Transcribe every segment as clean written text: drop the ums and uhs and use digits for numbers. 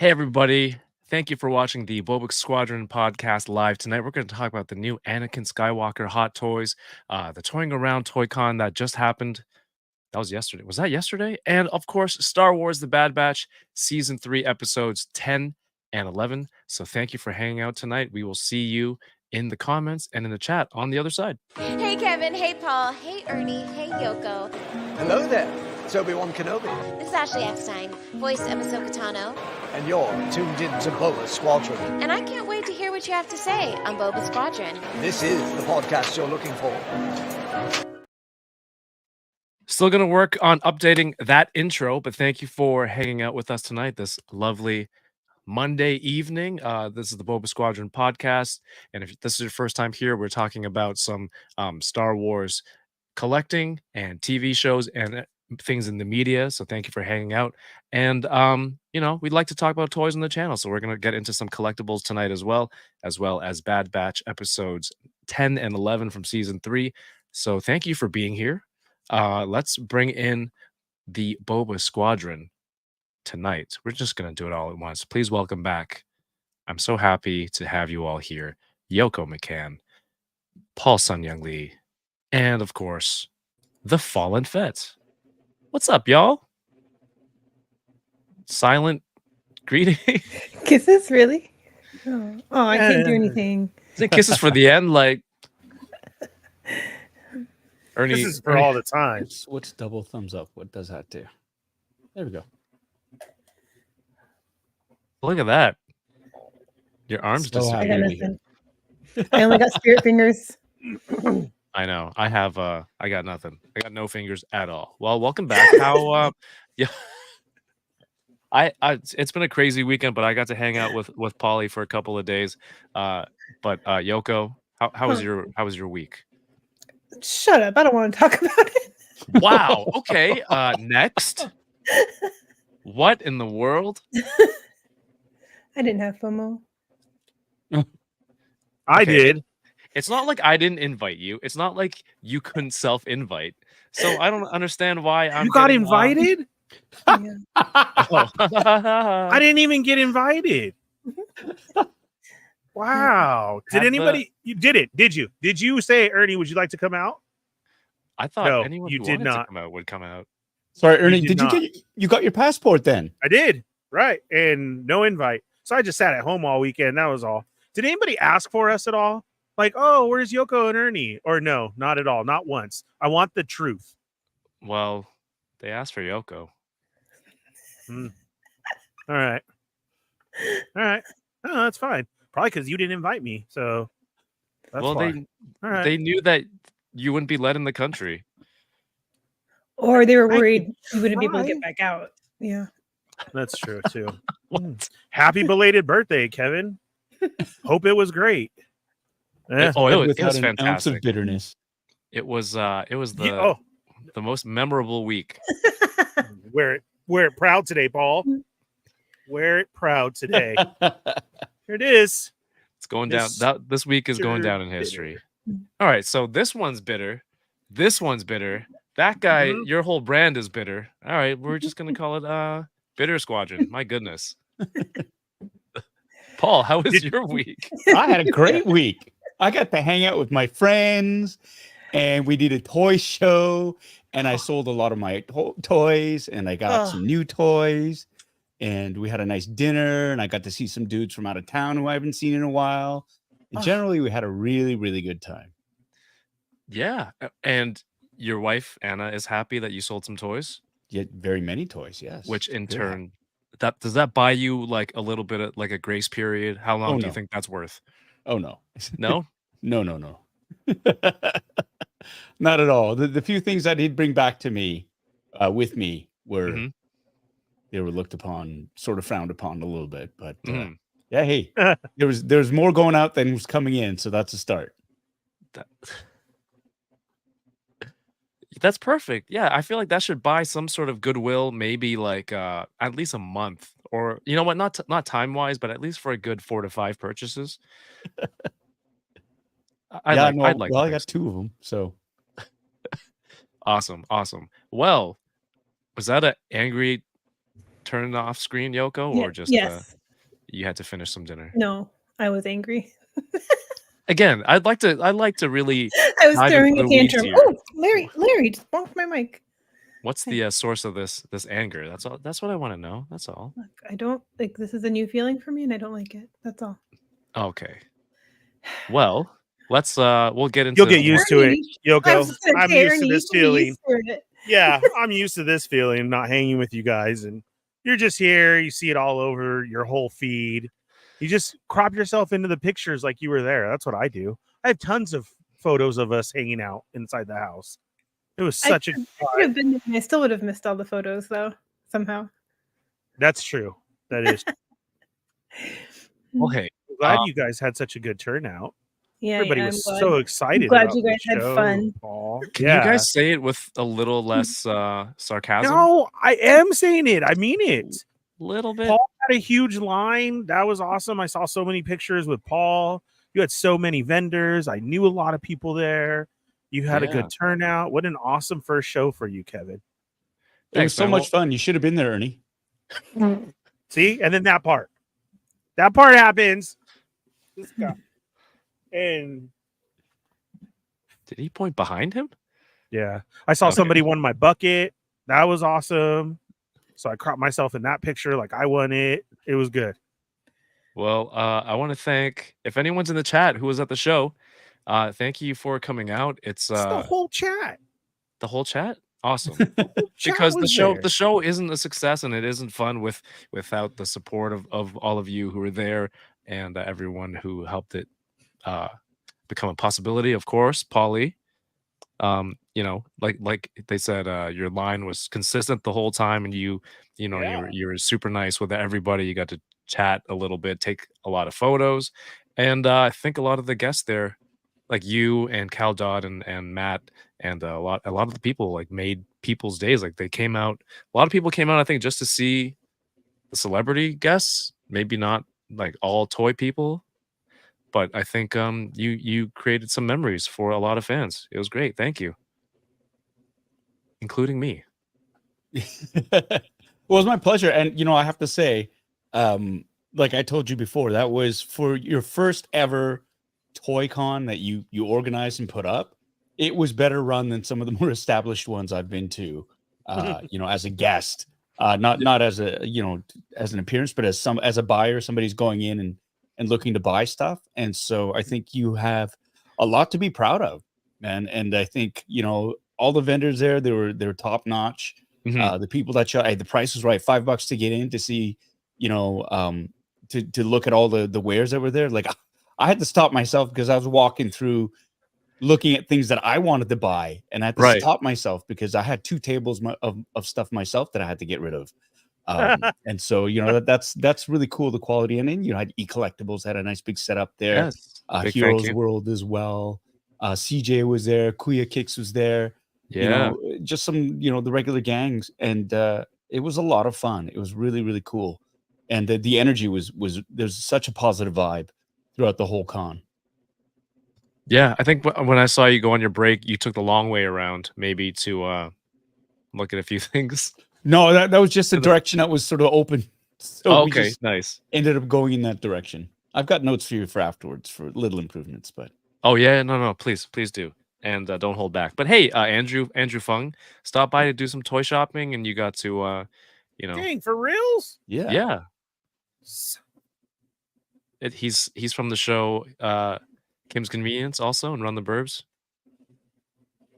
Hey, everybody. Thank you for watching the Boba Squadron Podcast live tonight. We're going to talk about the new Anakin Skywalker hot toys, the Toying Around Toy Con that just happened. That was yesterday. Was that yesterday? And of course, Star Wars The Bad Batch Season 3, Episodes 10 and 11. So thank you for hanging out tonight. We will see you in the comments and in the chat on the other side. Hey, Kevin. Hey, Paul. Hey, Ernie. Hey, Yoko. Hello there. It's Obi-Wan Kenobi. This is Ashley Eckstein, voice of Ahsoka Tano. And you're tuned in to Boba Squadron. And I can't wait to hear what you have to say on Boba Squadron. This is the podcast you're looking for. Still going to work on updating that intro, but thank you for hanging out with us tonight, this lovely Monday evening. This is the Boba Squadron Podcast, and if this is your first time here, we're talking about some Star Wars collecting and TV shows and things in the media. So thank you for hanging out. And we'd like to talk about toys on the channel, so we're going to get into some collectibles tonight as well as Bad Batch episodes 10 and 11 from season 3. So thank you for being here. Let's bring in the Boba Squadron tonight. We're just going to do it all at once. Please welcome back. I'm so happy to have you all here. Yoko McCann, Paul Sun-hyung Lee, and of course, the Fallen Fett. What's up, y'all? Silent greeting. Kisses, really? Oh, I can't do anything. Is it kisses for the end? Like Ernie. This is for all the time. What's double thumbs up? What does that do? There we go. Look at that. Your arms So just. I got nothing. I only got spirit fingers. I know. I got nothing. I got no fingers at all. Well, welcome back. How yeah. It's been a crazy weekend, but I got to hang out with Polly for a couple of days. But Yoko, how was your week? Shut up. I don't want to talk about it. Wow. Okay. Next. What in the world? I didn't have FOMO. I Okay. did. It's not like I didn't invite you. It's not like you couldn't self-invite. So I don't understand why I'm You got getting, invited? Yeah. I didn't even get invited. Wow. Did Have anybody you did it? Did you? Did you say, Ernie, would you like to come out? I thought No, anyone you who did wanted to not. come out would come out. Sorry, Ernie. did Did you not. you got your passport then? I did. Right. And no invite. So I just sat at home all weekend. That was all. Did anybody ask for us at all? Like, oh, where's Yoko and Ernie? Or no, not at all. Not once. I want the truth. Well, they asked for Yoko. All right. All right. Oh, that's fine. Probably because you didn't invite me. So that's Well, why. All right. they knew that you wouldn't be let in the country. Or they were I worried could you wouldn't be able to try. get back out. Yeah. That's true too. What? Happy belated birthday, Kevin. Hope it was great. Yeah. Oh, it was Without an ounce fantastic. of bitterness. It was the Yeah, the most memorable week. wear it proud today, Paul. Wear it proud today. Here it is. It's going down. This week is going down in history. All right, so this one's bitter. This one's bitter. That guy, Mhm. your whole brand is bitter. All right, we're just gonna call it Bitter Squadron. My goodness. Paul, how was your week? I had a great week. I got to hang out with my friends, and we did a toy show, and I sold a lot of my toys, and I got some new toys, and we had a nice dinner, and I got to see some dudes from out of town who I haven't seen in a while. And generally, we had a really, really good time. Yeah, and your wife Anna is happy that you sold some toys, Yet very many toys, yes. which in Very turn, does that buy you like a little bit of like a grace period? How long Oh, do you no. think that's worth? Oh no. No. No. Not at all. The few things that he'd bring back to me with me were Mhm. they were looked upon, sort of frowned upon a little bit. But Mhm. yeah, hey, there's more going out than was coming in, so that's a start. That- That's perfect. Yeah, I feel like that should buy some sort of goodwill, maybe like at least a month, or you know what, not time wise, but at least for a good 4 to 5 purchases. I'd like to I think got so. 2 of them, so Awesome. Well, was that an angry turn off screen, Yoko, or just Yes. you had to finish some dinner? No, I was angry. Again, I'd like to really I was dive throwing into a the weeds tantrum. here. Oh, Larry just bonked my mic. What's the source of this anger? That's all. That's what I want to know. That's all. Look, I don't like this is a new feeling for me and I don't like it. That's all. Okay. Well, let's we'll get into. You'll get used to it, Yoko. I'm Okay, used to Ernie, this you can be feeling. used to it. Yeah, I'm used to this feeling, not hanging with you guys, and you're just here. You see it all over your whole feed. You just crop yourself into the pictures like you were there. That's what I do. I have tons of photos of us hanging out inside the house. It was such a. I could have been there and I still would have missed all the photos though, somehow. That's true. That is. Well, hey, I'm glad you guys had such a good turnout. Yeah, Everybody I'm was glad. so excited. I'm glad about you guys the had show, fun. Paul. can you guys say it with a little less sarcasm? No, I am saying it. I mean it. Little bit. Paul had a huge line. That was awesome. I saw so many pictures with Paul. You had so many vendors. I knew a lot of people there. You had a Yeah. good turnout. What an awesome first show for you, Kevin. It was Thanks, so man. much fun. You should have been there, Ernie. See? And then that part. That part happens. This guy. And Did he point behind him? yeah, I saw Okay. somebody won my bucket. That was awesome. So I cropped myself in that picture like I won it. It was good. Well, I want to thank if anyone's in the chat who was at the show. Thank you for coming out. It's It's the whole chat. the whole chat. Awesome. Chat Because was the there. show isn't a success and it isn't fun without the support of all of you who were there and everyone who helped it become a possibility. Of course, Paulie. You know, like they said, your line was consistent the whole time, and you know Yeah. you were super nice with everybody. You got to chat a little bit, take a lot of photos, and I think a lot of the guests there, like you and Cal Dodd and Matt, and a lot of the people like made people's days. Like they came out. A lot of people came out, I think, just to see the celebrity guests. Maybe not like all toy people, but I think you created some memories for a lot of fans. It was great. Thank you, including me. Well, it was my pleasure. And, you know, I have to say, like I told you before, that was for your first ever Toy Con that you organized and put up. It was better run than some of the more established ones I've been to, you know, as a guest, not as a, you know, as an appearance, but as a buyer, somebody's going in and looking to buy stuff. And so I think you have a lot to be proud of, man. And I think, you know, all the vendors there, they're top notch. The people that showed, the price was right, $5 to get in to see, you know, to look at all the wares that were there. Like I had to stop myself because I was walking through looking at things that I wanted to buy, and I had to stop myself because I had 2 tables of stuff myself that I had to get rid of. And so, you know, that's really cool, the quality. And then, you know, I had Collectibles had a nice big setup there. Yes, big thank Heroes you. World as well. CJ was there, Kuya Kicks was there. Yeah, You know, just some, you know, the regular gangs, and it was a lot of fun. It was really, really cool, and the energy was there's such a positive vibe throughout the whole con. yeah. I think when I saw you go on your break, you took the long way around, maybe to look at a few things. No, that was just the direction that was sort of open. So we Okay, just nice. ended up going in that direction. I've got notes for you for afterwards for little improvements, but Oh yeah, no, please do, and don't hold back. But hey, Andrew Fung stopped by to do some toy shopping, and you got to, you know, Dang, for reals? yeah. He's from the show Kim's Convenience also, and Run the Burbs.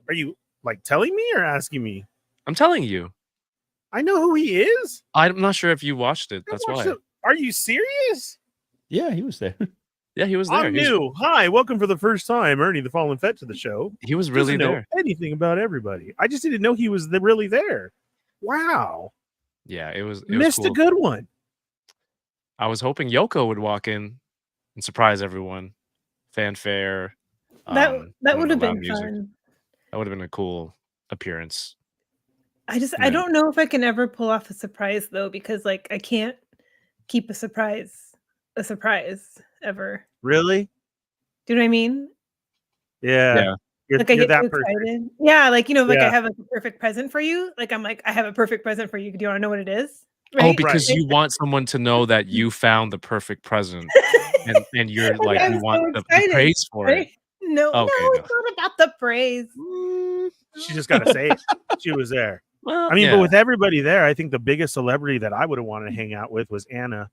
Are you like telling me or asking me? I'm telling you. I know who he is. I'm not sure if you watched it. That's why. Are you serious? yeah, he was there. Yeah, he was there. I'm new. Hi, welcome for the first time, Ernie the Fallen Fett, to the show. He was really Doesn't know there. anything about everybody. I just didn't know he was really there. Wow, Yeah, it was missed cool. a good one. I was hoping Yoko would walk in and surprise everyone. Fanfare. That and would have loud been music. fun. That would have been a cool appearance. I Yeah. don't know if I can ever pull off a surprise though, because like I can't keep a surprise ever. Really? Do you know what I mean? Yeah. You're, Like I you're get too that person. excited. Yeah, like you know, like Yeah. I have a perfect present for you. Like I'm like, I have a perfect present for you. Do you want to know what it is? Oh, Right? because Right. you want someone to know that you found the perfect present, and you're like, I'm you want so the excited, praise for it. right? No, Okay, it's not about the praise. She just got to say it. She was there. Well, I mean, yeah. but with everybody there, I think the biggest celebrity that I would have wanted to hang out with was Anna.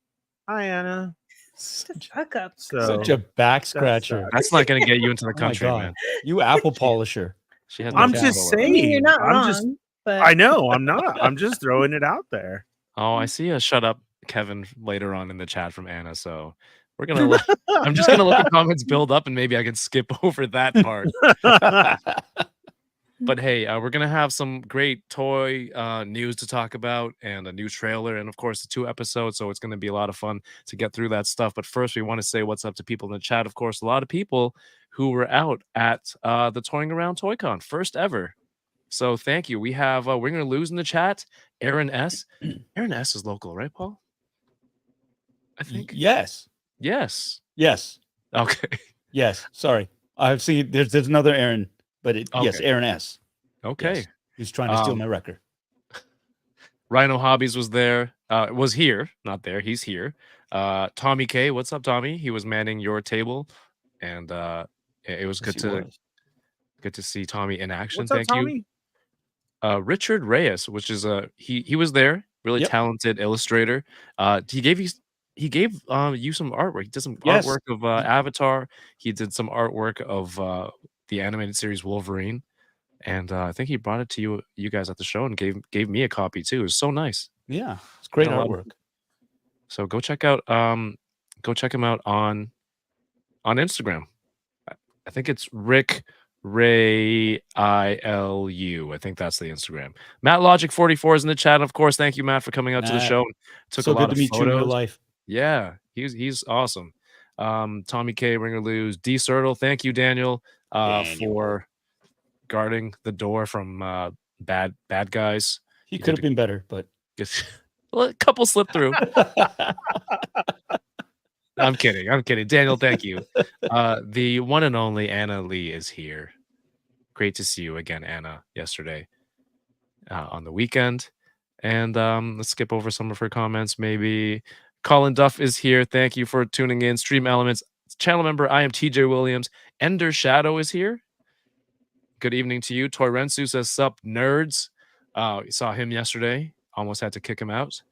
Hi, Anna. Just suck up. So Such a back scratcher. sucks. That's not going to get you into the Oh my country, God. man. You apple polisher. She has I'm no just follower. I mean, you're saying. not I'm wrong, just. but I know. I'm not. I'm just throwing it out there. Oh, I see a shut up Kevin later on in the chat from Anna. So we're gonna let I'm just gonna let the comments build up and maybe I can skip over that part. But hey, we're gonna have some great toy news to talk about and a new trailer and of course the 2 episodes. So it's gonna be a lot of fun to get through that stuff. But first, we want to say what's up to people in the chat. Of course, a lot of people who were out at the Toying Around ToyCon, first ever. So thank you. We have we're gonna lose in the chat. Aaron S. Aaron S is local, right, Paul? I think. Yes. Yes. Yes. Okay. Yes. Sorry. I've seen there's another Aaron, but yes, Okay. Aaron S. Okay. Yes. He's trying to steal my record. Rhino Hobbies was there. Was here, not there. He's here. Tommy K, what's up, Tommy? He was manning your table, and it was Yes, good he to was. good to see Tommy in action. What's up, Thank you. Tommy? Richard Reyes, which is he was there, really Yep. talented illustrator. He gave you some artwork. He did some Yes. artwork of Avatar. He did some artwork of the animated series Wolverine, and I think he brought it to you guys at the show and gave me a copy too. It was so nice. Yeah. It's great Yeah, a lot of- artwork. So go check him out on Instagram. I think it's Rick Ray ILU. I think that's the Instagram. Matt Logic 44 is in the chat. Of course, thank you, Matt, for coming out to the Matt, show. Took so a lot good to of meet you in real photos. life. Yeah, he's awesome. Tommy K, Ringer Lose, D Sertle. Thank you, Daniel, for guarding the door from bad guys. He could have been better, but Well, a couple slipped through. I'm kidding. Daniel, thank you. The one and only Anna Lee is here. Great to see you again, Anna, yesterday on the weekend. And let's skip over some of her comments, maybe. Colin Duff is here. Thank you for tuning in. Stream Elements, channel member, I am TJ Williams. Ender Shadow is here. Good evening to you. Toy Rensu says, sup, nerds. We saw him yesterday. Almost had to kick him out.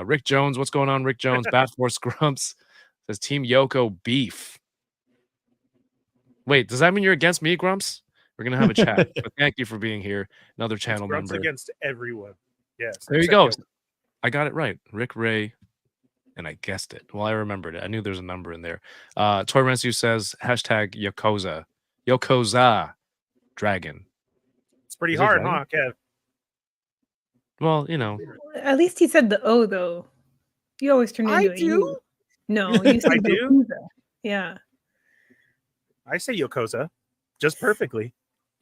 Rick Jones, what's going on, Rick Jones? Bat Force Grumps says Team Yoko beef. Wait, does that mean you're against me, Grumps? We're gonna have a chat. But thank you for being here. Another channel Grumps member. against everyone. Yes. There you except go. Yoko. I got it right. Rick Ray. And I guessed it. Well, I remembered it. I knew there's a number in there. Toy Rensu says hashtag Yokoza. Yokoza Dragon. It's pretty Is it hard, dragon? huh, Kev? Well, you know. at least he said the O though. You always turn I into a do? U. No, you said I do? Yakuza. Yeah. I say Yokoza just perfectly.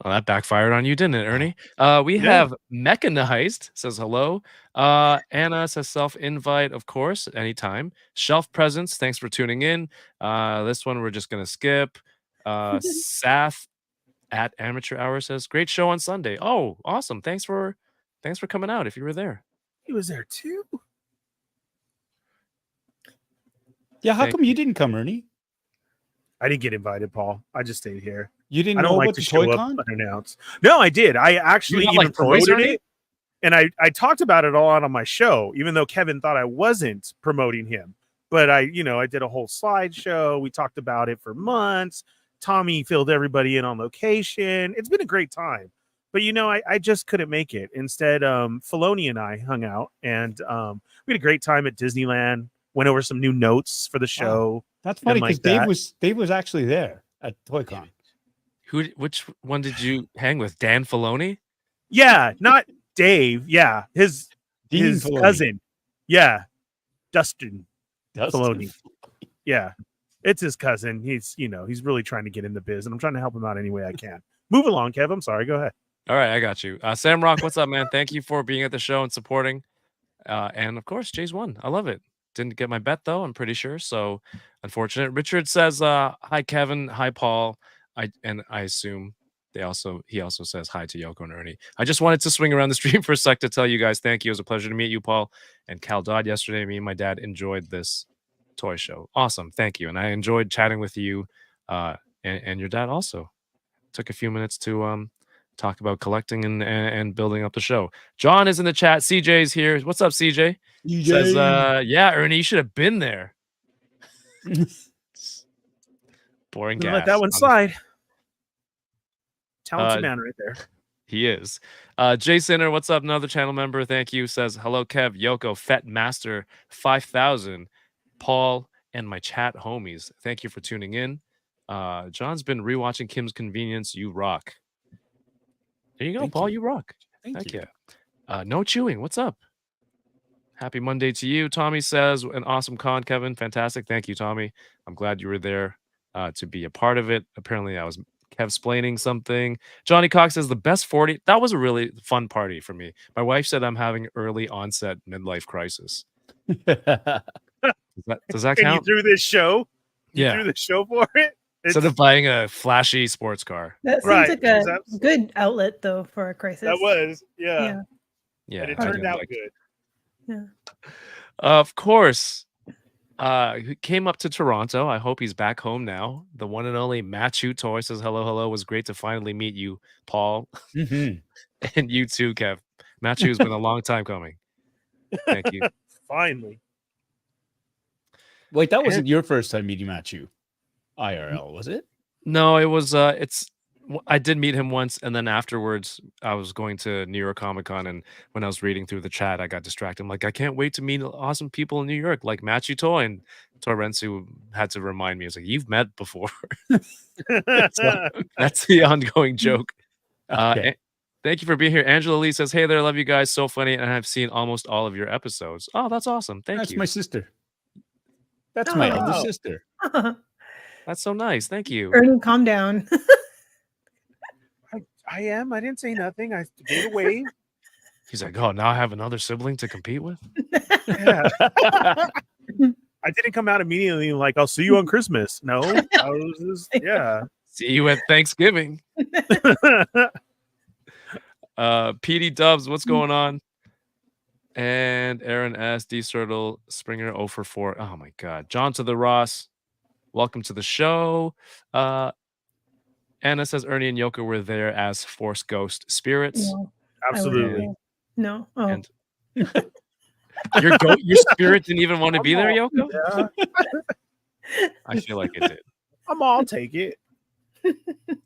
Well, that backfired on you, didn't it, Ernie? We Yeah. have Mechanized says hello. Anna says self-invite, of course, anytime. Shelf Presence, thanks for tuning in. This one we're just gonna skip. Sath at Amateur Hour says, great show on Sunday. Oh, awesome. Thanks for coming out if you were there. He was there too. Yeah, how Thank come you didn't come, Ernie? I didn't get invited, Paul. I just stayed here. You didn't I know don't like about to the show up ToyCon? unannounced. No, I did. I actually not even like toys, promoted Ernie? it. And I talked about it all out on my show, even though Kevin thought I wasn't promoting him. But I did a whole slideshow. We talked about it for months. Tommy filled everybody in on location. It's been a great time. But I just couldn't make it. Instead, Filoni and I hung out, and we had a great time at Disneyland. Went over some new notes for the show. That's funny like because that. Dave was actually there at ToyCon. Which one did you hang with? Dan Filoni? Yeah, not Dave. Yeah, his Filoni. cousin. Yeah, Dustin Dustin. Filoni. Yeah, it's his cousin. He's really trying to get in the biz, and I'm trying to help him out any way I can. Move along, Kev. I'm sorry. Go ahead. All right, I got you. Sam Rock, what's up, man? Thank you for being at the show and supporting. And of course, Jay's won. I love it. Didn't get my bet though, I'm pretty sure. So unfortunate. Richard says, hi Kevin, hi Paul. I assume He also says hi to Yoko and Ernie. I just wanted to swing around the stream for a sec to tell you guys thank you. It was a pleasure to meet you, Paul. And Cal died yesterday. Me and my dad enjoyed this toy show. Awesome. Thank you. And I enjoyed chatting with you and your dad also. Took a few minutes to talk about collecting and building up the show. John is in the chat. CJ's here. What's up, CJ? Says, yeah, Ernie, you should have been there. Boring gas. Let that one slide. Talented man right there. He is. Jay Sinner, what's up? Another channel member. Thank you. Says, hello, Kev, Yoko, Fet Master 5000, Paul, and my chat homies. Thank you for tuning in. John's been rewatching Kim's Convenience. You rock. There you go, Paul. You rock. Thank you. No chewing. What's up? Happy Monday to you. Tommy says, an awesome con, Kevin. Fantastic. Thank you, Tommy. I'm glad you were there to be a part of it. Apparently, I was Kev-splaining something. Johnny Cox says, the best 40. That was a really fun party for me. My wife said I'm having early onset midlife crisis. Does that count? And you threw this show? Yeah. You threw the show for it? Instead of buying a flashy sports car. That seems like a good outlet, though, for a crisis. That was, yeah. And it turned out good. Yeah. Of course. He came up to Toronto. I hope he's back home now. The one and only Matchu Toy says, hello. It was great to finally meet you, Paul. And you too, Kev. Matchu's been a long time coming. Thank you. Finally. Wait, that wasn't your first time meeting Matchu IRL, was it? No, it was I did meet him once, and then afterwards I was going to New York Comic Con, and when I was reading through the chat, I got distracted. I'm like, I can't wait to meet awesome people in New York, like Matchu Toy, and Torensu had to remind me. It's like, you've met before. So, that's the ongoing joke. Okay. Thank you for being here. Angela Lee says, hey there, love you guys, so funny, and I've seen almost all of your episodes. Oh, that's awesome. Thank you. That's my sister. That's my older sister. That's so nice. Thank you. Ernie, calm down. I am. I didn't say nothing. I gave a wave. He's like, oh, now I have another sibling to compete with? Yeah. I didn't come out immediately like, I'll see you on Christmas. No. I was just, yeah. See you at Thanksgiving. PD Dubs, what's going on? And Aaron S. D. Turtle, Springer 0 for 4. Oh, my God. John to the Ross, welcome to the show. Anna says Ernie and Yoko were there as Force Ghost spirits. No, absolutely. No. Oh. And your spirit didn't even want to be there, Yoko? Yeah. I feel like it did. I'll take it.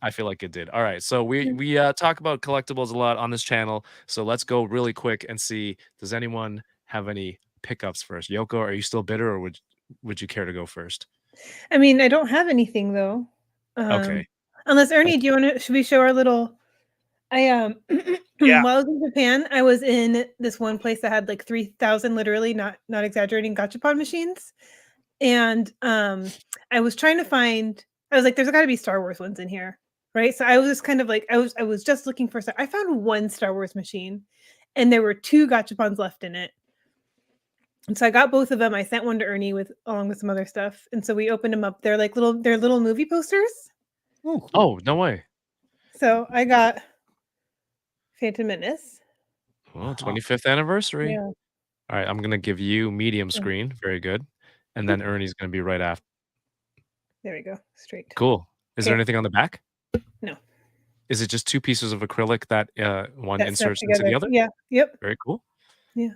I feel like it did. All right. So we talk about collectibles a lot on this channel. So let's go really quick and see, does anyone have any pickups first? Yoko, are you still bitter, or would you care to go first? I mean, I don't have anything though. Okay. Unless Ernie, do you want to? Should we show our little? While I was in Japan, I was in this one place that had like 3,000, literally, not exaggerating, gachapon machines, and I was trying to find. I was like, "There's got to be Star Wars ones in here, right?" So I was just kind of like, I was just looking for. I found one Star Wars machine, and there were 2 gachapons left in it. And so I got both of them. I sent one to Ernie along with some other stuff, and so we opened them up. They're like little movie posters. Oh, no way. So I got Phantom Menace. Well, 25th anniversary. Yeah. All right, I'm going to give you medium screen. Very good. And then Ernie's going to be right after. There we go. Straight. Cool. Is there anything on the back? No. Is it just 2 pieces of acrylic that one That inserts stuck into the together. other? Yeah. Yep. Very cool. Yeah.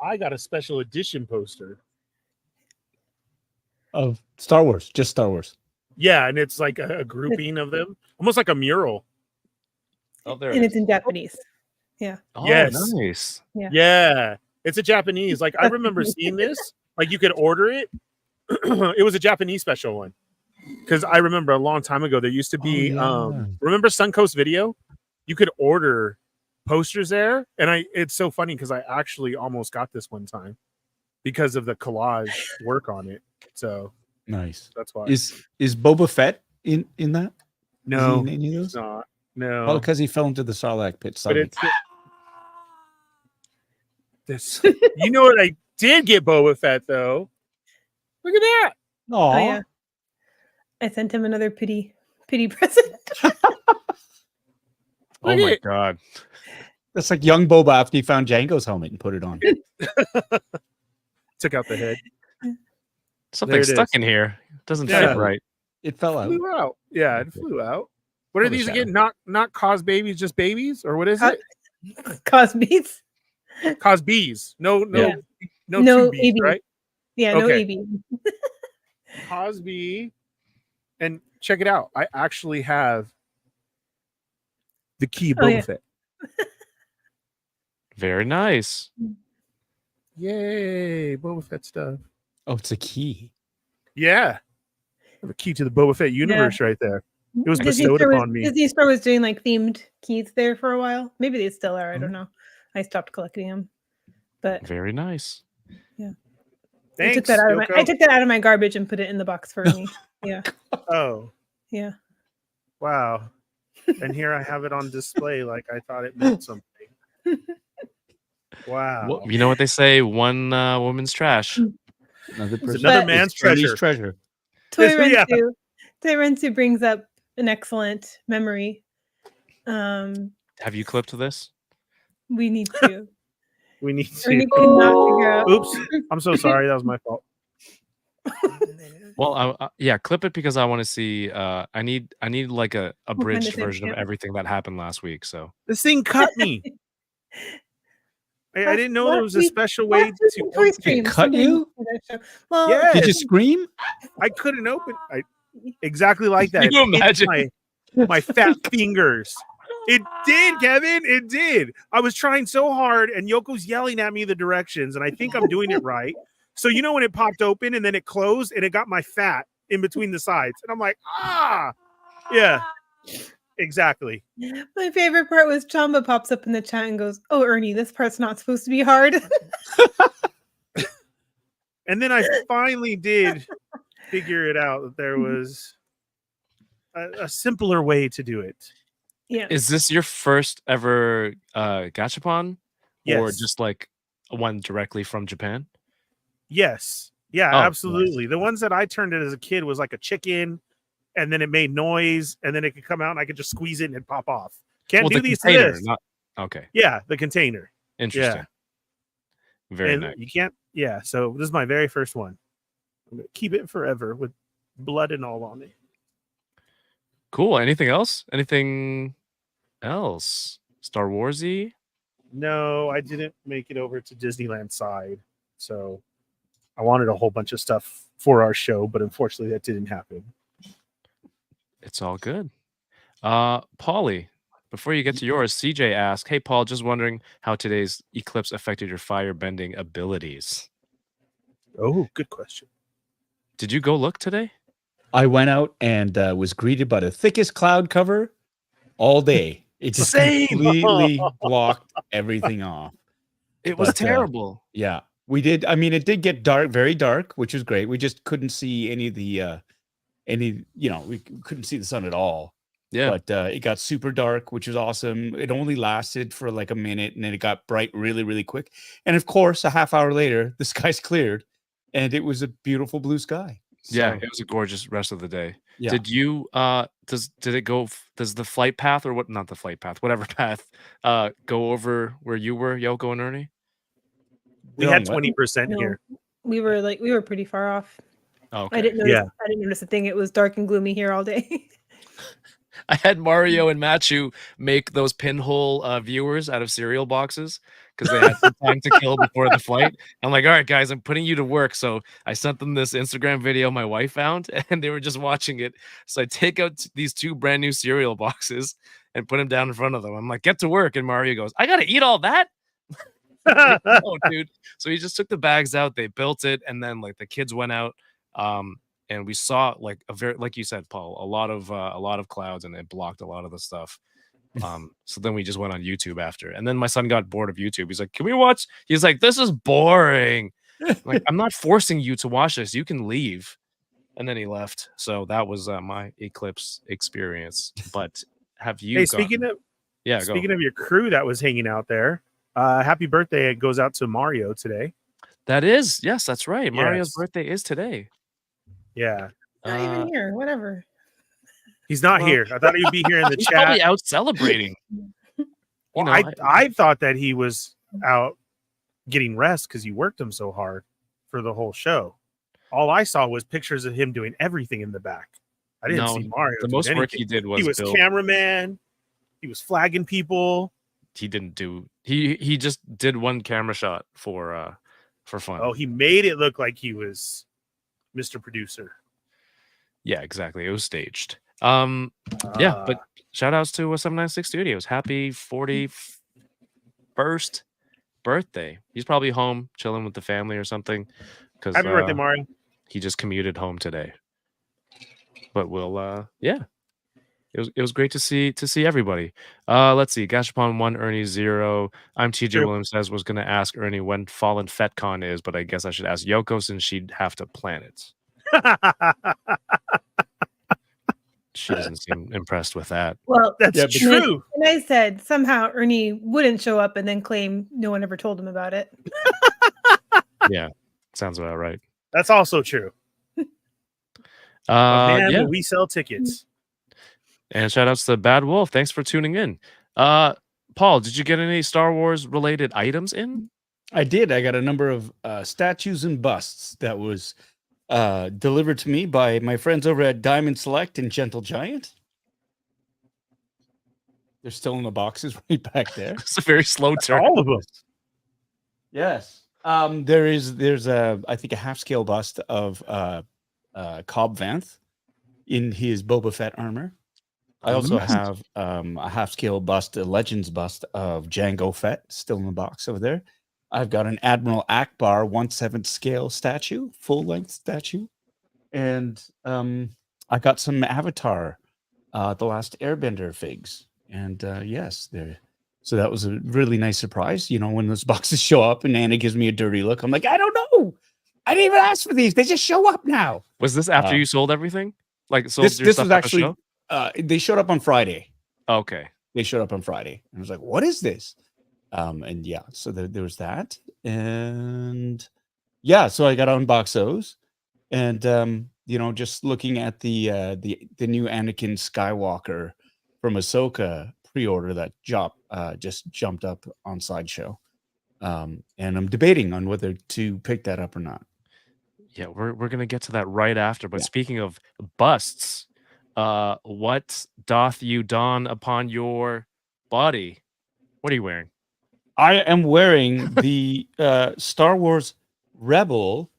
I got a special edition poster Of Star Wars, just Star Wars. Yeah, and it's like a grouping of them, almost like a mural. Oh, there And it it's is. in Japanese. Yeah. Oh, Yes. nice. Yeah, it's a Japanese. Like, I remember seeing this. Like, you could order it. It was a Japanese special one. Because I remember a long time ago, there used to be, remember Suncoast Video? You could order posters there. And it's so funny because I actually almost got this one time because of the collage work on it. So nice. That's why. Is Boba Fett in that? No, Is he in any of those? it's not. No. Well, because he fell into the Sarlacc pit. But Sorry. it's this. You know what? I did get Boba Fett though. Look at that. Aw. Oh, yeah. I sent him another pity present. Oh my god. That's like young Boba after he found Django's helmet and put it on. Took out the head. Something stuck in here. It doesn't fit right. It fell out. Flew out. Yeah, it flew out. What are Probably these shadow. again? Not cause babies, just babies, or what is it? Cosby's. Cause bees. No, Yeah. no No two bees, AB. right? Yeah, no Okay. AB. Cosby, and check it out. I actually have the key of Oh, Boba yeah. Fett. Very nice. Yay, Boba Fett stuff. Oh, it's a key. Yeah, the key to the Boba Fett universe right there. It was bestowed upon me. Disney Store was doing like themed keys there for a while. Maybe they still are. I don't know. I stopped collecting them, but Very nice. I took Thanks, that Yoko. out of my garbage and put it in the box for me. Yeah, Oh, yeah. wow. And here I have it on display like I thought it meant something. Wow. Well, you know what they say? One woman's trash. Another It's another But- man's Ernie's treasure. Toy Yeah. Rensu. Toy Rensu brings up an excellent memory. Have you clipped this? We need to. We need Ernie to. cannot figure out. Oops. I'm so sorry. That was my fault. Well, yeah, clip it because I want to see. I need like a abridged thing, version of yeah. everything that happened last week. So This thing cut me. I didn't know there was a special way to Toy open Stream. cut Somebody you? did that show. Well, Yeah. Did you scream? I couldn't open. Exactly like that. Can you It hit imagine? my fat fingers? It did, Kevin. It did. I was trying so hard, and Yoko's yelling at me the directions, and I think I'm doing it right. So you know when it popped open and then it closed, and it got my fat in between the sides, and I'm like, yeah, exactly. my favorite part was Chamba pops up in the chat and goes, "Oh, Ernie, this part's not supposed to be hard." And then I finally did figure it out that there was a simpler way to do it. Yeah. is this your first ever gachapon, or Yes. just like one directly from Japan? Yes. Yeah, Oh, nice. absolutely. The ones that I turned in as a kid was like a chicken, and then it made noise, and then it could come out, and I could just squeeze it and it'd pop off. Can't Well, do the these to container, this. not okay. Yeah, the container. Interesting. Very And nice. you can't. Yeah, so this is my very first one. I'm gonna keep it forever with blood and all on it. Cool. Anything else? Anything else? Star Warsy? No, I didn't make it over to Disneyland side, so I wanted a whole bunch of stuff for our show, but unfortunately that didn't happen. It's all good. Paulie, before you get to yours, CJ asked, "Hey Paul, just wondering how today's eclipse affected your firebending abilities." Oh, good question. Did you go look today? I went out and was greeted by the thickest cloud cover all day. It just Same. completely blocked everything off. It was But, terrible. Yeah, we did. I mean, it did get dark, very dark, which was great. We just couldn't see any of the, we couldn't see the sun at all. Yeah. But it got super dark, which was awesome. It only lasted for like a minute, and then it got bright really, really quick. And of course, a half hour later, the skies cleared, and it was a beautiful blue sky. Yeah, So, it was a gorgeous rest of the day. yeah. Did you does the flight path, or what, not the flight path, whatever path, go over where you were, Yoko and Ernie? We They're had on what? 20% No, here. we were pretty far off. Oh, okay. I didn't notice a thing. It was dark and gloomy here all day. I had Mario and Matchu make those pinhole viewers out of cereal boxes because they had some time to kill before the flight. I'm like, all right, guys, I'm putting you to work. So I sent them this Instagram video my wife found, and they were just watching it. So I take out these two brand new cereal boxes and put them down in front of them. I'm like, get to work. And Mario goes, I got to eat all that? Oh, dude. So he just took the bags out. They built it. And then like the kids went out. And we saw like like you said, Paul, a lot of clouds, and it blocked a lot of the stuff. So then we just went on YouTube after, and then my son got bored of YouTube. He's like, "Can we watch?" He's like, "This is boring." I'm like, I'm not forcing you to watch this. You can leave. And then he left. So that was my Eclipse experience. But have you? Hey, speaking of your crew that was hanging out there, happy birthday! It goes out to Mario today. That is, yes, that's right. Mario's Yes. birthday is today. Yeah. Not even here. Whatever. He's not here. I thought he'd be here in the He's chat. probably out celebrating. Well, I thought that he was out getting rest because you worked him so hard for the whole show. All I saw was pictures of him doing everything in the back. I didn't see Mario. The most work he did was he was cameraman. He was flagging people. He didn't do. He just did one camera shot for fun. Oh, he made it look like he was Mr. Producer. Yeah, exactly. It was staged. Yeah, but shout outs to 796 Studios. Happy 41st birthday. He's probably home chilling with the family or something. Happy birthday, Mario. He just commuted home today. But we'll yeah. It was great to see everybody. Let's see. Gashapon 1, Ernie 0. I'm TJ Williams says was gonna ask Ernie when Fallen FetCon is, but I guess I should ask Yoko since she'd have to plan it. She doesn't seem impressed with that. Well, that's true. And I said somehow Ernie wouldn't show up and then claim no one ever told him about it. Yeah, sounds about right. That's also true. Yeah. We sell tickets. And shout outs to Bad Wolf. Thanks for tuning in. Paul, did you get any Star Wars related items in? I did. I got a number of statues and busts that was delivered to me by my friends over at Diamond Select and Gentle Giant. They're still in the boxes right back there. It's a very slow turn. All of them. Yes. There's I think a half scale bust of Cobb Vanth in his Boba Fett armor. I also have a half scale bust, a Legends bust of Jango Fett still in the box over there. I've got an Admiral Akbar 1/7 scale statue, full length statue, and I got some Avatar, The Last Airbender figs, and yes, there. So that was a really nice surprise. You know, when those boxes show up and Anna gives me a dirty look, I'm like, I don't know. I didn't even ask for these. They just show up now. Was this after you sold everything? Like, sold this was actually. They showed up on Friday. Okay. They showed up on Friday. And I was like, what is this? And yeah, so there was that. And yeah, so I got to unbox those. And, you know, just looking at the new Anakin Skywalker from Ahsoka pre-order that just jumped up on Sideshow. And I'm debating on whether to pick that up or not. Yeah, we're going to get to that right after. But speaking of busts, what doth you don upon your body? What are you wearing? I am wearing the Star Wars Rebel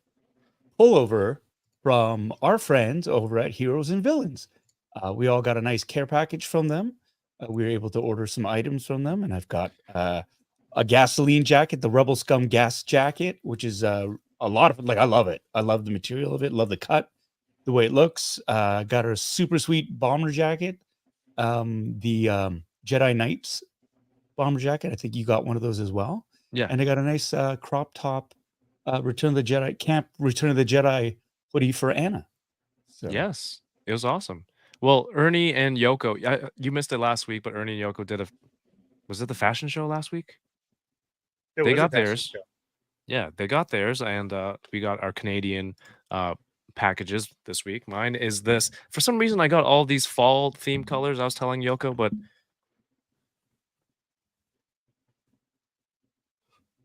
pullover from our friends over at Heroes and Villains. We all got a nice care package from them. We were able to order some items from them, and I've got a gasoline jacket, the Rebel Scum gas jacket, which is a lot of I love it. I love the material of it. Love the cut. The way it looks. Got a super sweet bomber jacket. The Jedi Knights bomber jacket. I think you got one of those as well. Yeah. And I got a nice crop top Return of the Jedi hoodie for Anna. So. Yes, it was awesome. Well, Ernie and Yoko, you missed it last week, but Ernie and Yoko did was it the fashion show last week? They got theirs. Yeah, they got theirs, and we got our Canadian packages this week. Mine is this. For some reason, I got all these fall themed colors. I was telling Yoko, but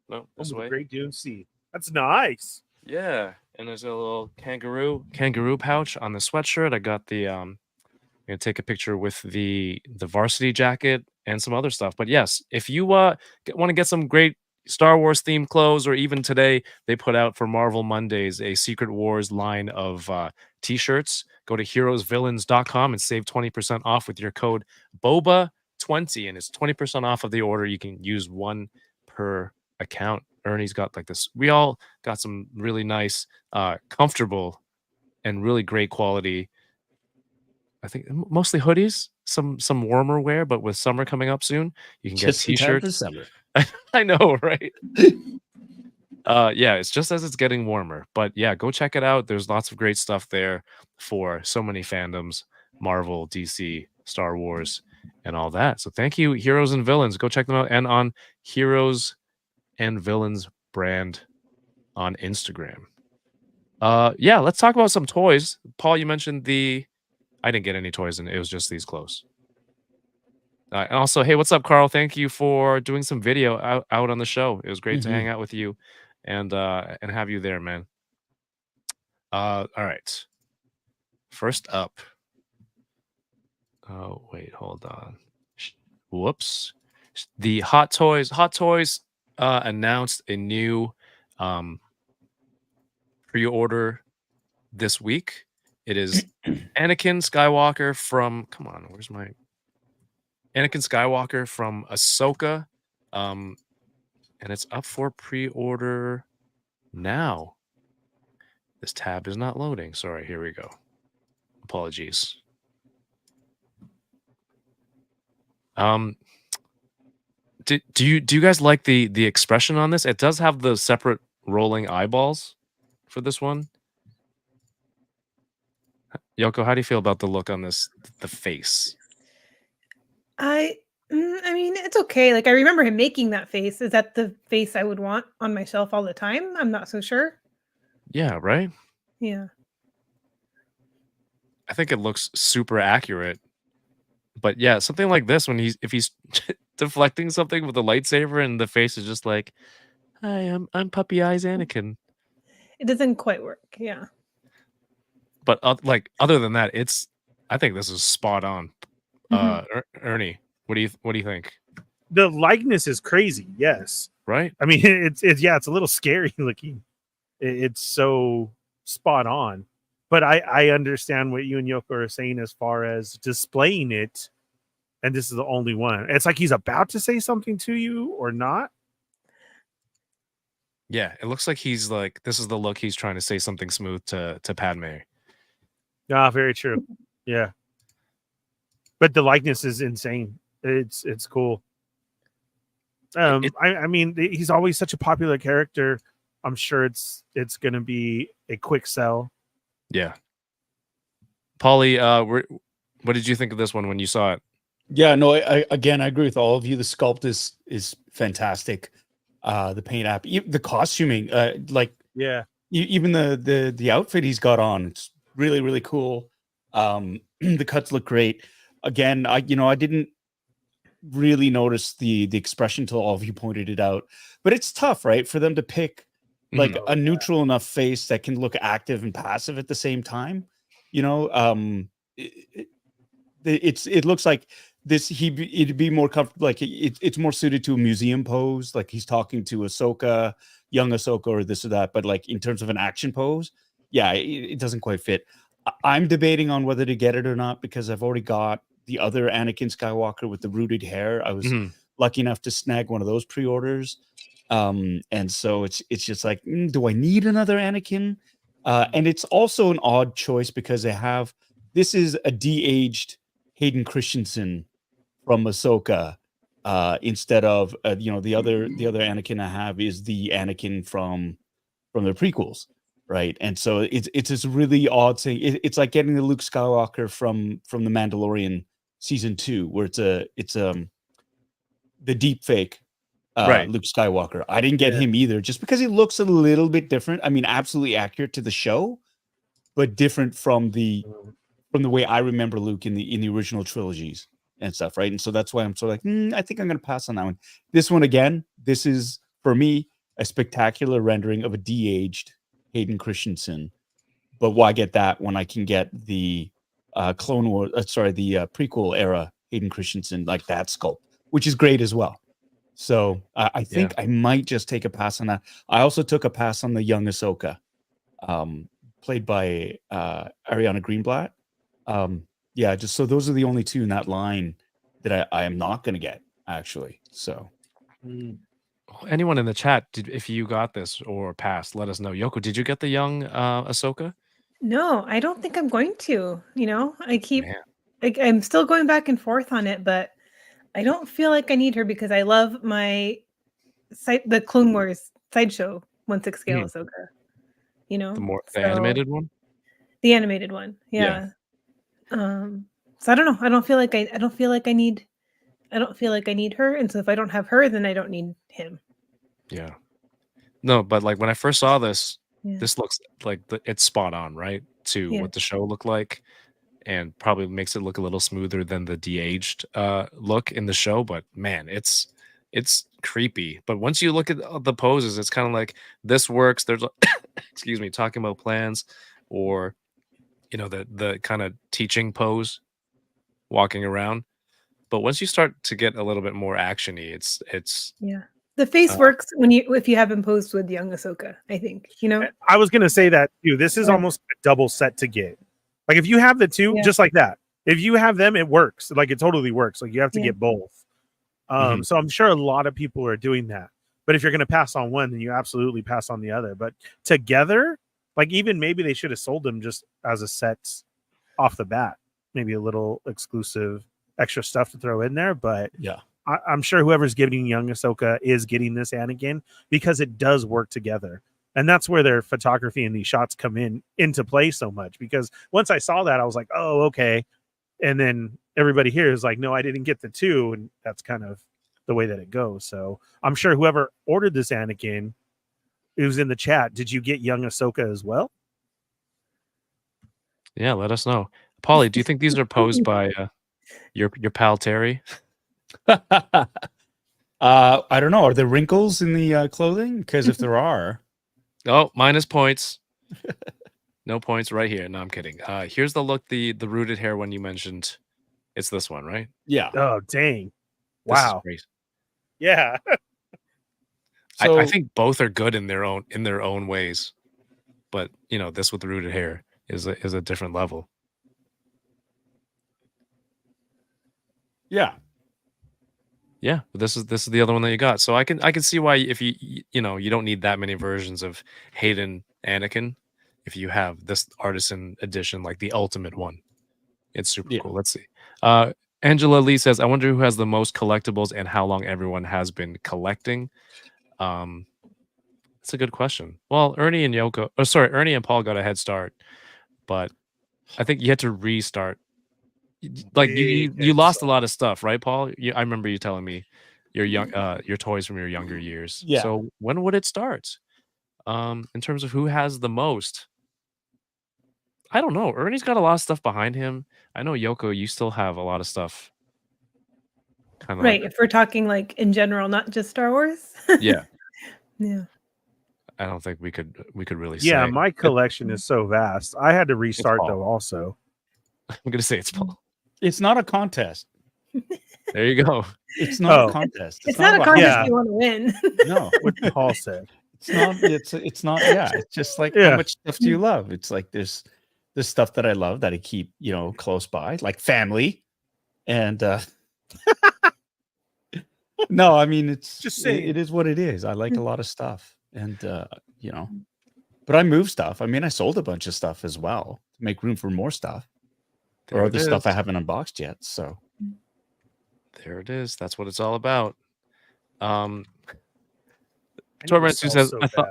no, this way. Great Dune Sea. That's nice. Yeah, and there's a little kangaroo pouch on the sweatshirt. I got the I'm gonna take a picture with the varsity jacket and some other stuff. But yes, if you want to get some great Star Wars themed clothes, or even today they put out for Marvel Mondays a Secret Wars line of t-shirts. Go to heroesvillains.com and save 20% off with your code BOBA20, and it's 20% off of the order. You can use one per account. Ernie's got like this. We all got some really nice, comfortable, and really great quality. I think mostly hoodies, some warmer wear, but with summer coming up soon, you can get t-shirts. I know, right? Yeah, it's just as it's getting warmer. But yeah, go check it out. There's lots of great stuff there for so many fandoms, Marvel, DC, Star Wars, and all that. So thank you, Heroes and Villains. Go check them out. And on Heroes and Villains brand on Instagram. Yeah, let's talk about some toys. Paul, you mentioned I didn't get any toys, and it was just these clothes. And also, hey, what's up, Carl? Thank you for doing some video out on the show. It was great to hang out with you and have you there, man. All right. First up. Oh, wait, hold on. Whoops. The Hot Toys announced a new pre-order this week. It is Anakin Skywalker from Anakin Skywalker from Ahsoka. And it's up for pre-order now. This tab is not loading. Sorry, here we go. Apologies. Do you guys like the expression on this? It does have the separate rolling eyeballs for this one. Yoko, how do you feel about the look on this, the face? I mean, it's okay. Like, I remember him making that face. Is that the face I would want on my shelf all the time? I'm not so sure. Yeah, right? Yeah. I think it looks super accurate. But yeah, something like this, if he's deflecting something with a lightsaber and the face is just like, "Hi, I'm Puppy Eyes Anakin." It doesn't quite work. Yeah. But other than that, I think this is spot on. Ernie, what do you think? The likeness is crazy. Yes. Right? I mean, it's a little scary looking. It's so spot on. But I understand what you and Yoko are saying as far as displaying it, and this is the only one. It's like he's about to say something to you or not. Yeah, it looks like he's like, this is the look he's trying to say something smooth to Padme. Ah, very true. Yeah. But the likeness is insane. It's cool. I mean, he's always such a popular character. I'm sure it's going to be a quick sell. Yeah. Paulie, what did you think of this one when you saw it? Yeah, no, I agree with all of you. The sculpt is fantastic. The paint app, the costuming, even the outfit he's got on, it's really, really cool. The cuts look great. Again, I didn't really notice the expression till all of you pointed it out, but it's tough, right, for them to pick like a neutral enough face that can look active and passive at the same time. It looks like this it'd be more comfortable, like it's more suited to a museum pose, like he's talking to Ahsoka, young Ahsoka, or this or that. But like in terms of an action pose, yeah, it doesn't quite fit. I'm debating on whether to get it or not because I've already got the other Anakin Skywalker with the rooted hair. I was lucky enough to snag one of those pre-orders. And so it's just like, do I need another Anakin? And it's also an odd choice because this is a de-aged Hayden Christensen from Ahsoka, instead of the other Anakin I have is the Anakin from the prequels, right? And so it's this really odd thing. It's like getting the Luke Skywalker from the Mandalorian season 2, where it's the deep fake right. Luke Skywalker. I didn't get him either, just because he looks a little bit different. I mean, absolutely accurate to the show, but different from the way I remember Luke in the original trilogies and stuff, right? And so that's why I'm sort of like, I think I'm going to pass on that one. This one, again, this is, for me, a spectacular rendering of a de-aged Hayden Christensen. But why get that when I can get the Clone Wars, the prequel era Hayden Christensen, like that sculpt, which is great as well. So I think I might just take a pass on that. I also took a pass on the young Ahsoka, played by Ariana Greenblatt. Just so those are the only two in that line that I am not going to get, actually. So anyone in the chat, if you got this or passed, let us know. Yoko, did you get the young Ahsoka? No, I don't think I'm going to. I'm still going back and forth on it, but I don't feel like I need her because I love the Clone Wars sideshow 1/6 scale Ahsoka. The animated one? The animated one. Yeah. So I don't know. I don't feel like I need her. And so if I don't have her, then I don't need him. Yeah. No, but like when I first saw this, Yeah. this looks like it's spot on, right? To Yeah. what the show looked like, and probably makes it look a little smoother than the de-aged look in the show. But man, it's creepy. But once you look at the poses, it's kind of like this works. There's excuse me, talking about plans, or the kind of teaching pose, walking around. But once you start to get a little bit more actiony, it's Yeah. The face works if you have him posed with young Ahsoka, I think. I was gonna say that too. This is Yeah. almost a double set to get. Like if you have the two, Yeah. just like that. If you have them, it works. Like it totally works. Like you have to Yeah. get both. Mhm. So I'm sure a lot of people are doing that. But if you're gonna pass on one, then you absolutely pass on the other. But together, like even maybe they should have sold them just as a set off the bat. Maybe a little exclusive extra stuff to throw in there. But Yeah. I'm sure whoever's giving young Ahsoka is getting this Anakin because it does work together. And that's where their photography and these shots come into play so much. Because once I saw that, I was like, oh, okay. And then everybody here is like, no, I didn't get the two. And that's kind of the way that it goes. So I'm sure whoever ordered this Anakin, who's in the chat, did you get young Ahsoka as well? Yeah, let us know. Paulie, do you think these are posed by your pal Terry? I don't know. Are there wrinkles in the clothing? Because if there are, Oh, minus points. No points right here. No, I'm kidding. Here's the look, the rooted hair one you mentioned. It's this one, right? yeah. Oh, dang. This is Wow. great. Yeah. So I think both are good in their own ways. But this with the rooted hair is a different level. yeah. Yeah, but this is the other one that you got. So I can see why if you don't need that many versions of Hayden Anakin if you have this artisan edition, like the ultimate one. It's super cool. Let's see. Angela Lee says, I wonder who has the most collectibles and how long everyone has been collecting. That's a good question. Well, Ernie and Paul got a head start, but I think you had to restart. Like you lost a lot of stuff, right, Paul? I remember you telling me your toys from your younger years. Yeah. So when would it start? In terms of who has the most, I don't know. Ernie's got a lot of stuff behind him. I know Yoko, you still have a lot of stuff. Kind of Right. If we're talking like in general, not just Star Wars. Yeah. Yeah. I don't think we could really Yeah, say. my collection is so vast. I had to restart Paul. though also. I'm gonna say it's Paul. It's not a contest. There you go. It's not Oh. a contest. It's not a about- contest Yeah. you want to win. No, What Paul said. it's not. It's not. Yeah, it's just like Yeah. how much stuff do you love? It's like there's stuff that I love that I keep close by, like family, and no, I mean it's Just saying. it is what it is. I like a lot of stuff, and but I move stuff. I mean, I sold a bunch of stuff as well to make room for more stuff or There other it stuff I is. haven't unboxed yet. So There it is. That's what it's all about. I need to Torrance sell says, so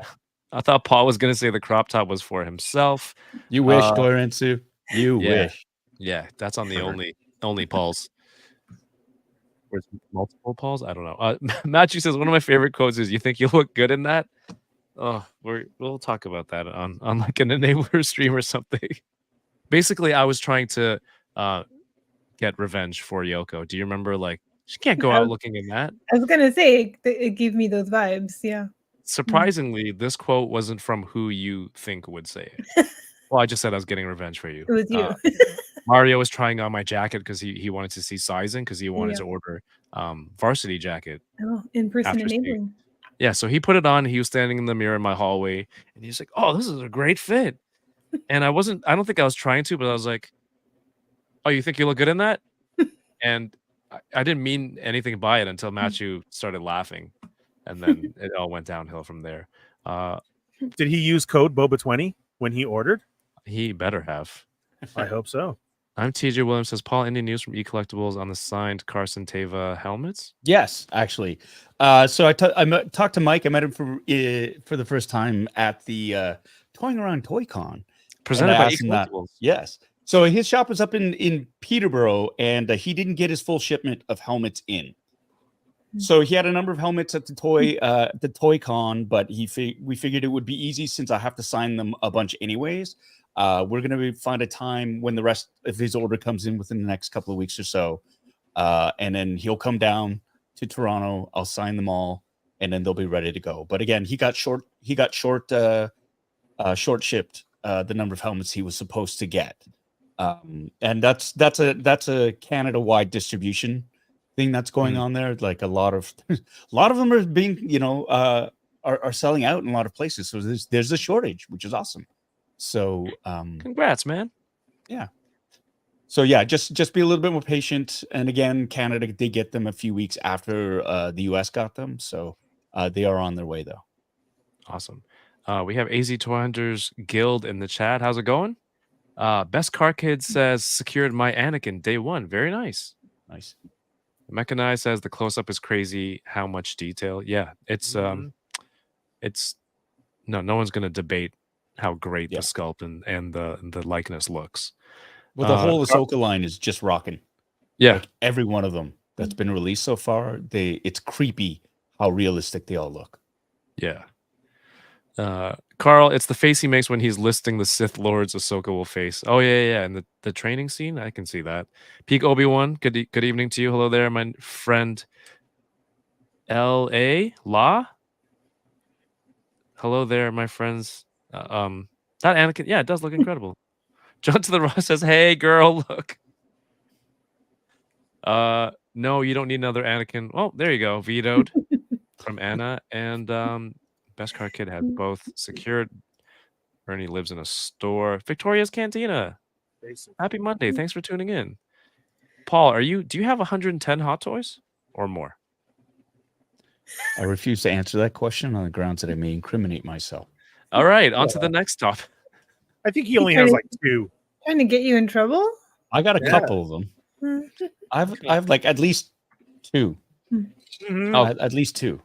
I thought Paul was gonna say the crop top was for himself. you wish, Uh, Torensu. You yeah. wish. Yeah, that's on the only Pauls. There's multiple Pauls. I don't know. Matchu says one of my favorite quotes is, "You think you look good in that?" Oh, we'll talk about that on like an enabler stream or something. Basically, I was trying to get revenge for Yoko. Do you remember? Like, she can't go out looking in that. I was gonna say it gave me those vibes. Yeah. Surprisingly, this quote wasn't from who you think would say it. Well, I just said I was getting revenge for you. It was you. Mario was trying on my jacket because he wanted to see sizing because he wanted Yeah. to order varsity jacket. Oh, in-person After seeing- enabling. Yeah, so he put it on. He was standing in the mirror in my hallway, and he's like, "Oh, this is a great fit." And I don't think I was trying to, but I was like, "Oh, you think you look good in that?" And I didn't mean anything by it until Matchu started laughing, and then it all went downhill from there. Did he use code Boba20 when he ordered? He better have. I hope so. I'm TJ Williams. Says Paul, any news from Collectibles on the signed Carson Tava helmets? Yes, actually. So I talked to Mike. I met him for the first time at the Toying Around Toy Con. Presented And I by asked him that. Collectibles. Yes. So his shop was up in Peterborough, and he didn't get his full shipment of helmets in. So he had a number of helmets at the toy con, but we figured it would be easy since I have to sign them a bunch anyways. We're gonna find a time when the rest of his order comes in within the next couple of weeks or so, and then he'll come down to Toronto. I'll sign them all, and then they'll be ready to go. But again, he got short shipped the number of helmets he was supposed to get, and that's a Canada-wide distribution thing that's going on there. Like a lot of them are being are selling out in a lot of places. So there's a shortage, which is awesome. So congrats, man. Yeah. So yeah, just be a little bit more patient. And again, Canada did get them a few weeks after the US got them. So they are on their way though. Awesome. We have AZ Toy Hunters Guild in the chat. How's it going? Best Car Kid says secured my Anakin day one. Very nice. Nice. Mechanized says the close-up is crazy. How much detail? Yeah, it's no one's gonna debate how great the sculpt and the likeness looks. Well, the whole Ahsoka line is just rocking. Yeah, like every one of them that's been released so far, it's creepy how realistic they all look. Yeah. Carl, it's the face he makes when he's listing the Sith Lords Ahsoka will face. Oh yeah. And the training scene, I can see that. Peak Obi-Wan, good evening to you. Hello there, my friend. L.A. La. Hello there, my friends. That Anakin, yeah, it does look incredible. John to the Ross says, "Hey, girl, look." No, you don't need another Anakin. Oh, there you go. Vetoed from Anna and Best Car Kid had both secured. Ernie lives in a store. Victoria's Cantina. Happy Monday. Thanks for tuning in. Paul, do you have 110 Hot Toys or more? I refuse to answer that question on the grounds that I may incriminate myself. All right, on to the next topic. I think he only has like 2. Trying to get you in trouble? I got a couple of them. I've like at least 2. Oh, at least 2.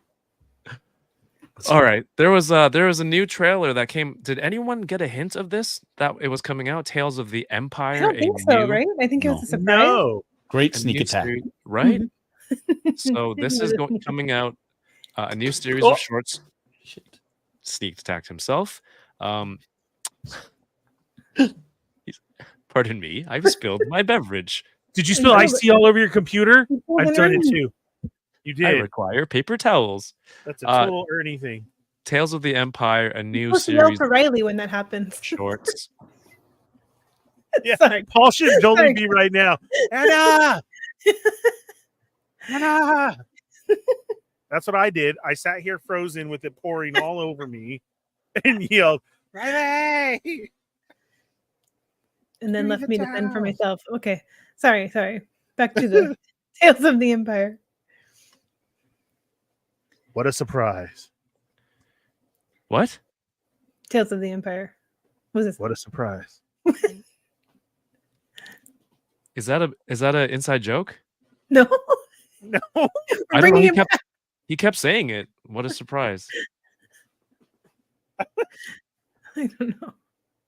All right. There was a new trailer that came. Did anyone get a hint of this? That it was coming out? Tales of the Empire. I don't think so, right? I think it was a surprise. No. Great sneak attack. Series, right? So this is coming out a new series of shorts. Sneak attacked himself. Pardon me. I've spilled my beverage. Did you spill iced tea all over your computer? I've done it too. You did. I require paper towels. That's a total Ernie thing. Tales of the Empire, a new You're series. yell for Riley when that happens. Shorts. Yeah, Sorry. Paul should totally be right now. Anna! Anna! That's what I did. I sat here frozen with it pouring all over me and yelled, Riley! And then left me to fend for myself. Okay. Sorry. Back to the Tales of the Empire. What a surprise. What? Tales of the Empire. What was this? What a surprise. Is that an inside joke? No. No. I don't know. He kept saying it. What a surprise. I don't know.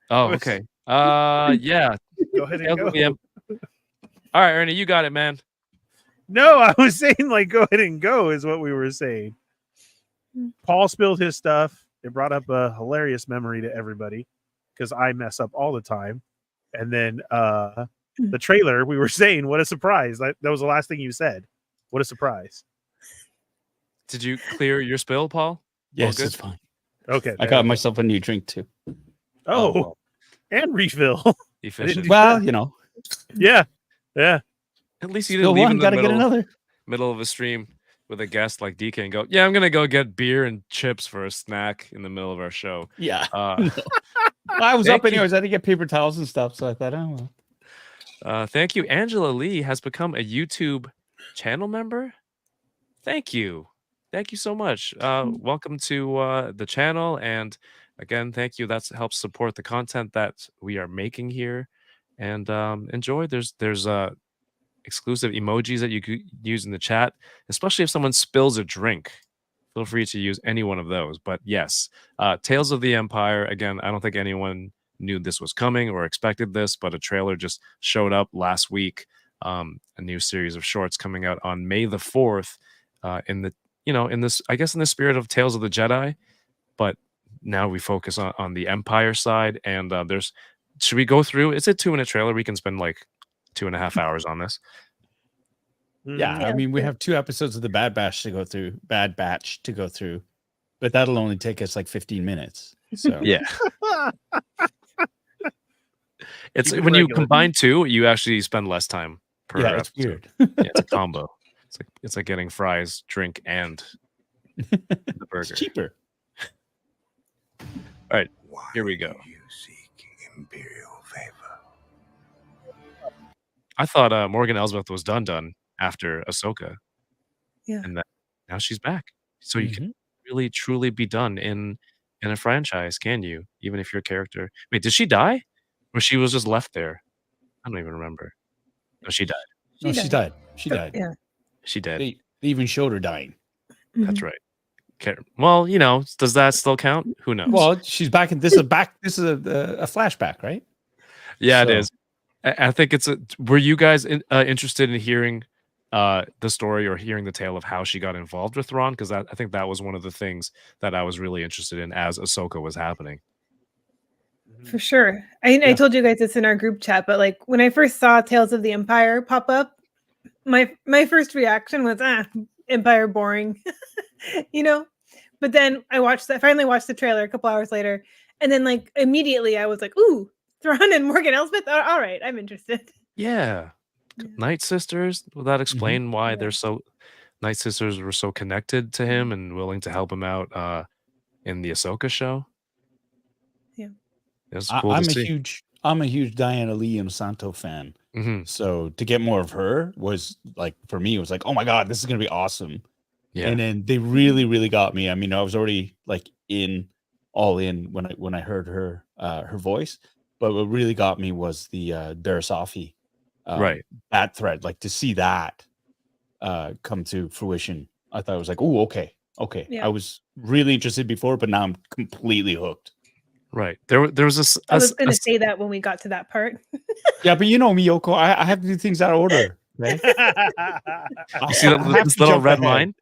Oh, okay. Yeah. Go ahead and go. All right, Ernie, you got it, man. No, I was saying like go ahead and go is what we were saying. Paul spilled his stuff. It brought up a hilarious memory to everybody because I mess up all the time. And then the trailer, we were saying, what a surprise. That was the last thing you said. What a surprise. Did you clear your spill, Paul? Yes, it's fine. Okay. I got myself a new drink too. Oh, and refill. Efficient. Well, you know. Yeah. Yeah. At least you didn't leave in the gotta get another. Middle of a stream with a guest like DK and go, yeah, I'm gonna go get beer and chips for a snack in the middle of our show. Yeah. I was up anyways. I had to get paper towels and stuff, so I thought, oh well. Thank you. Angela Lee has become a YouTube channel member. Thank you. Thank you so much. Welcome to the channel. And again, thank you. That helps support the content that we are making here. And enjoy. There's exclusive emojis that you could use in the chat, especially if someone spills a drink. Feel free to use any one of those. But yes, Tales of the Empire. Again, I don't think anyone knew this was coming or expected this, but a trailer just showed up last week. A new series of shorts coming out on May the 4th. in the in this, I guess, in the spirit of Tales of the Jedi, but now we focus on the Empire side. And there's should we go through? It's a 2-minute trailer. We can spend like 2.5 hours on this. Yeah, Yeah, I mean, we sure. have 2 episodes of the Bad Batch to go through, but that'll only take us like 15 minutes. So Yeah. It's Keep it when you regular. combine 2, you actually spend less time per yeah, it's episode. weird. Yeah, it's a combo. It's like getting fries, drink, and the It's burger. cheaper. All right, here we go. You seek imperial favor. I thought Morgan Elsbeth was done after Ahsoka, Yeah. and that now she's back. So you can Mhm. really truly be done in a franchise, can you? Even if your character. Wait, did she die, or she was just left there? I don't even remember. No, she died. No, she died. She So- died. Yeah. She did. They even showed her dying. That's Mhm. right. Well, does that still count? Who knows? Well, she's back in this is a flashback, right? Yeah, it So- is. I think it's a. Were you guys interested in hearing the story or hearing the tale of how she got involved with Thrawn? Because I think that was one of the things that I was really interested in as Ahsoka was happening. For sure. I told you guys this in our group chat, but like when I first saw Tales of the Empire pop up, my first reaction was Empire boring. But then finally watched the trailer a couple hours later, and then like immediately I was like, ooh, Thrawn and Morgan Elsbeth. All right, I'm interested. Yeah, Yeah. Night Sisters. Will that explain why Yeah. they're so? Night Sisters were so connected to him and willing to help him out in the Ahsoka show. Yeah. It's cool I'm to a see. I'm a huge Diana Lee and Santo fan. Hmm. So to get more of her was like, for me, it was like, oh my God, this is gonna be awesome. Yeah. And then they really, really got me. I mean, I was already like all in when I heard her voice, but what really got me was the Barasafi Right. that thread. Like to see that come to fruition, I thought it was like, oh, okay. Yeah. I was really interested before, but now I'm completely hooked. There was this. I was going to say that when we got to that part. Yeah, but you know me, Yoko, I have to do things out of order. Okay? You see this little red line?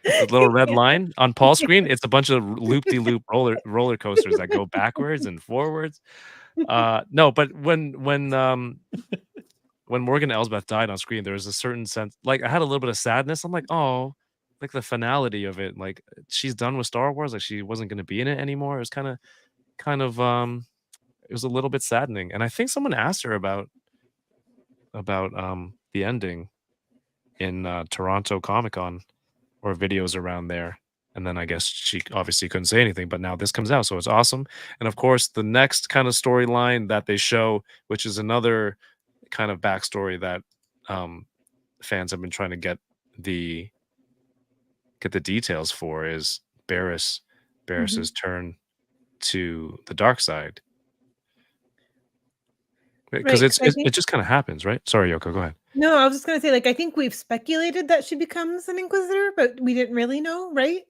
The little red Yeah. line on Paul's screen? It's a bunch of loop-de-loop roller coasters that go backwards and forwards. No, but when Morgan Elsbeth died on screen, there was a certain sense, like I had a little bit of sadness. I'm like, oh, like the finality of it. Like she's done with Star Wars. Like she wasn't going to be in it anymore. It was kind of it was a little bit saddening. And I think someone asked her about the ending in Toronto Comic-Con or videos around there. And then I guess she obviously couldn't say anything, but now this comes out, so it's awesome. And of course, the next kind of storyline that they show, which is another kind of backstory that fans have been trying to get the details for, is Barris's turn to the dark side. Because Right, 'cause I think- it just kind of happens, right? Sorry, Yoko, go ahead. No, I was just going to say, like, I think we've speculated that she becomes an Inquisitor, but we didn't really know, right?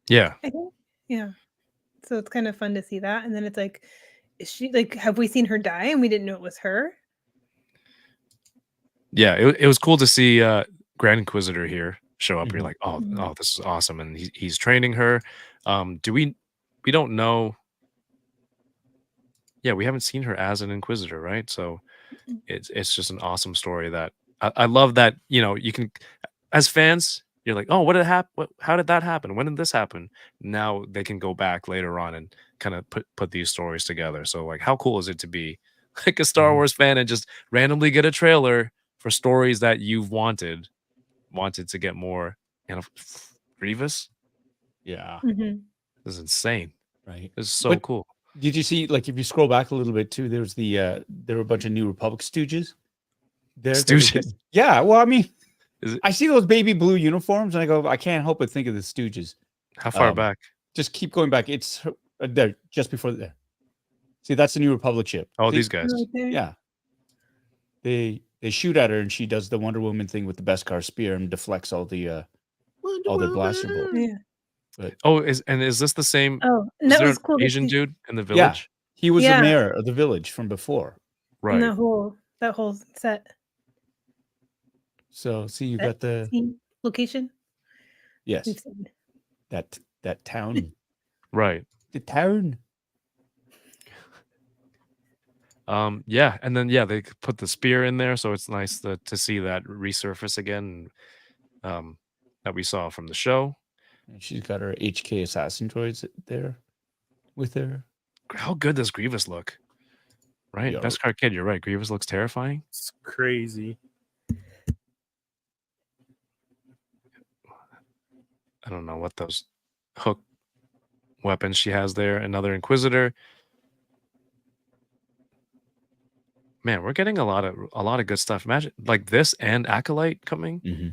Yeah. I think. Yeah. So it's kind of fun to see that. And then it's like, is she like, have we seen her die and we didn't know it was her? Yeah, it was cool to see Grand Inquisitor here show up. You're like, oh, Mhm. this is awesome, and he's training her. We don't know. Yeah, we haven't seen her as an Inquisitor, right? So Mm-mm. it's just an awesome story that I love. That you can, as fans, you're like, oh, what did happen? How did that happen? When did this happen? Now they can go back later on and kind of put these stories together. So like, how cool is it to be like a Star Wars fan and just randomly get a trailer for stories that you've wanted to get more? Grievous. Yeah, Mhm. This is insane. right. This is so But- cool. Did you see, like, if you scroll back a little bit too, there was there were a bunch of New Republic stooges. There, that were Stooges? getting- yeah, well, I mean, Is it- I see those baby blue uniforms and I go, I can't help but think of the Stooges. How far Um, back? Just keep going back. It's there, just before there. See, that's the New Republic ship. Oh, See? these guys. Right there. Yeah. They shoot at her and she does the Wonder Woman thing with the Beskar spear and deflects all the blaster bolts. Yeah. Oh, is this the same? Oh, and Is that there was an cool. to Asian see dude in the Yeah. village? He was Yeah. the mayor of the village from before. Right. in that whole set So see, you That got the scene location. Yes, we've seen. that town, Right. the town. Yeah, and then they put the spear in there, so it's nice to see that resurface again. That we saw from the show. And she's got her HK assassin droids there with her. How good does Grievous look? Right, Yo. Best Car Kid. You're right. Grievous looks terrifying. It's crazy. I don't know what those hook weapons she has there. Another Inquisitor. Man, we're getting a lot of good stuff. Imagine like this and Acolyte coming. Mm-hmm.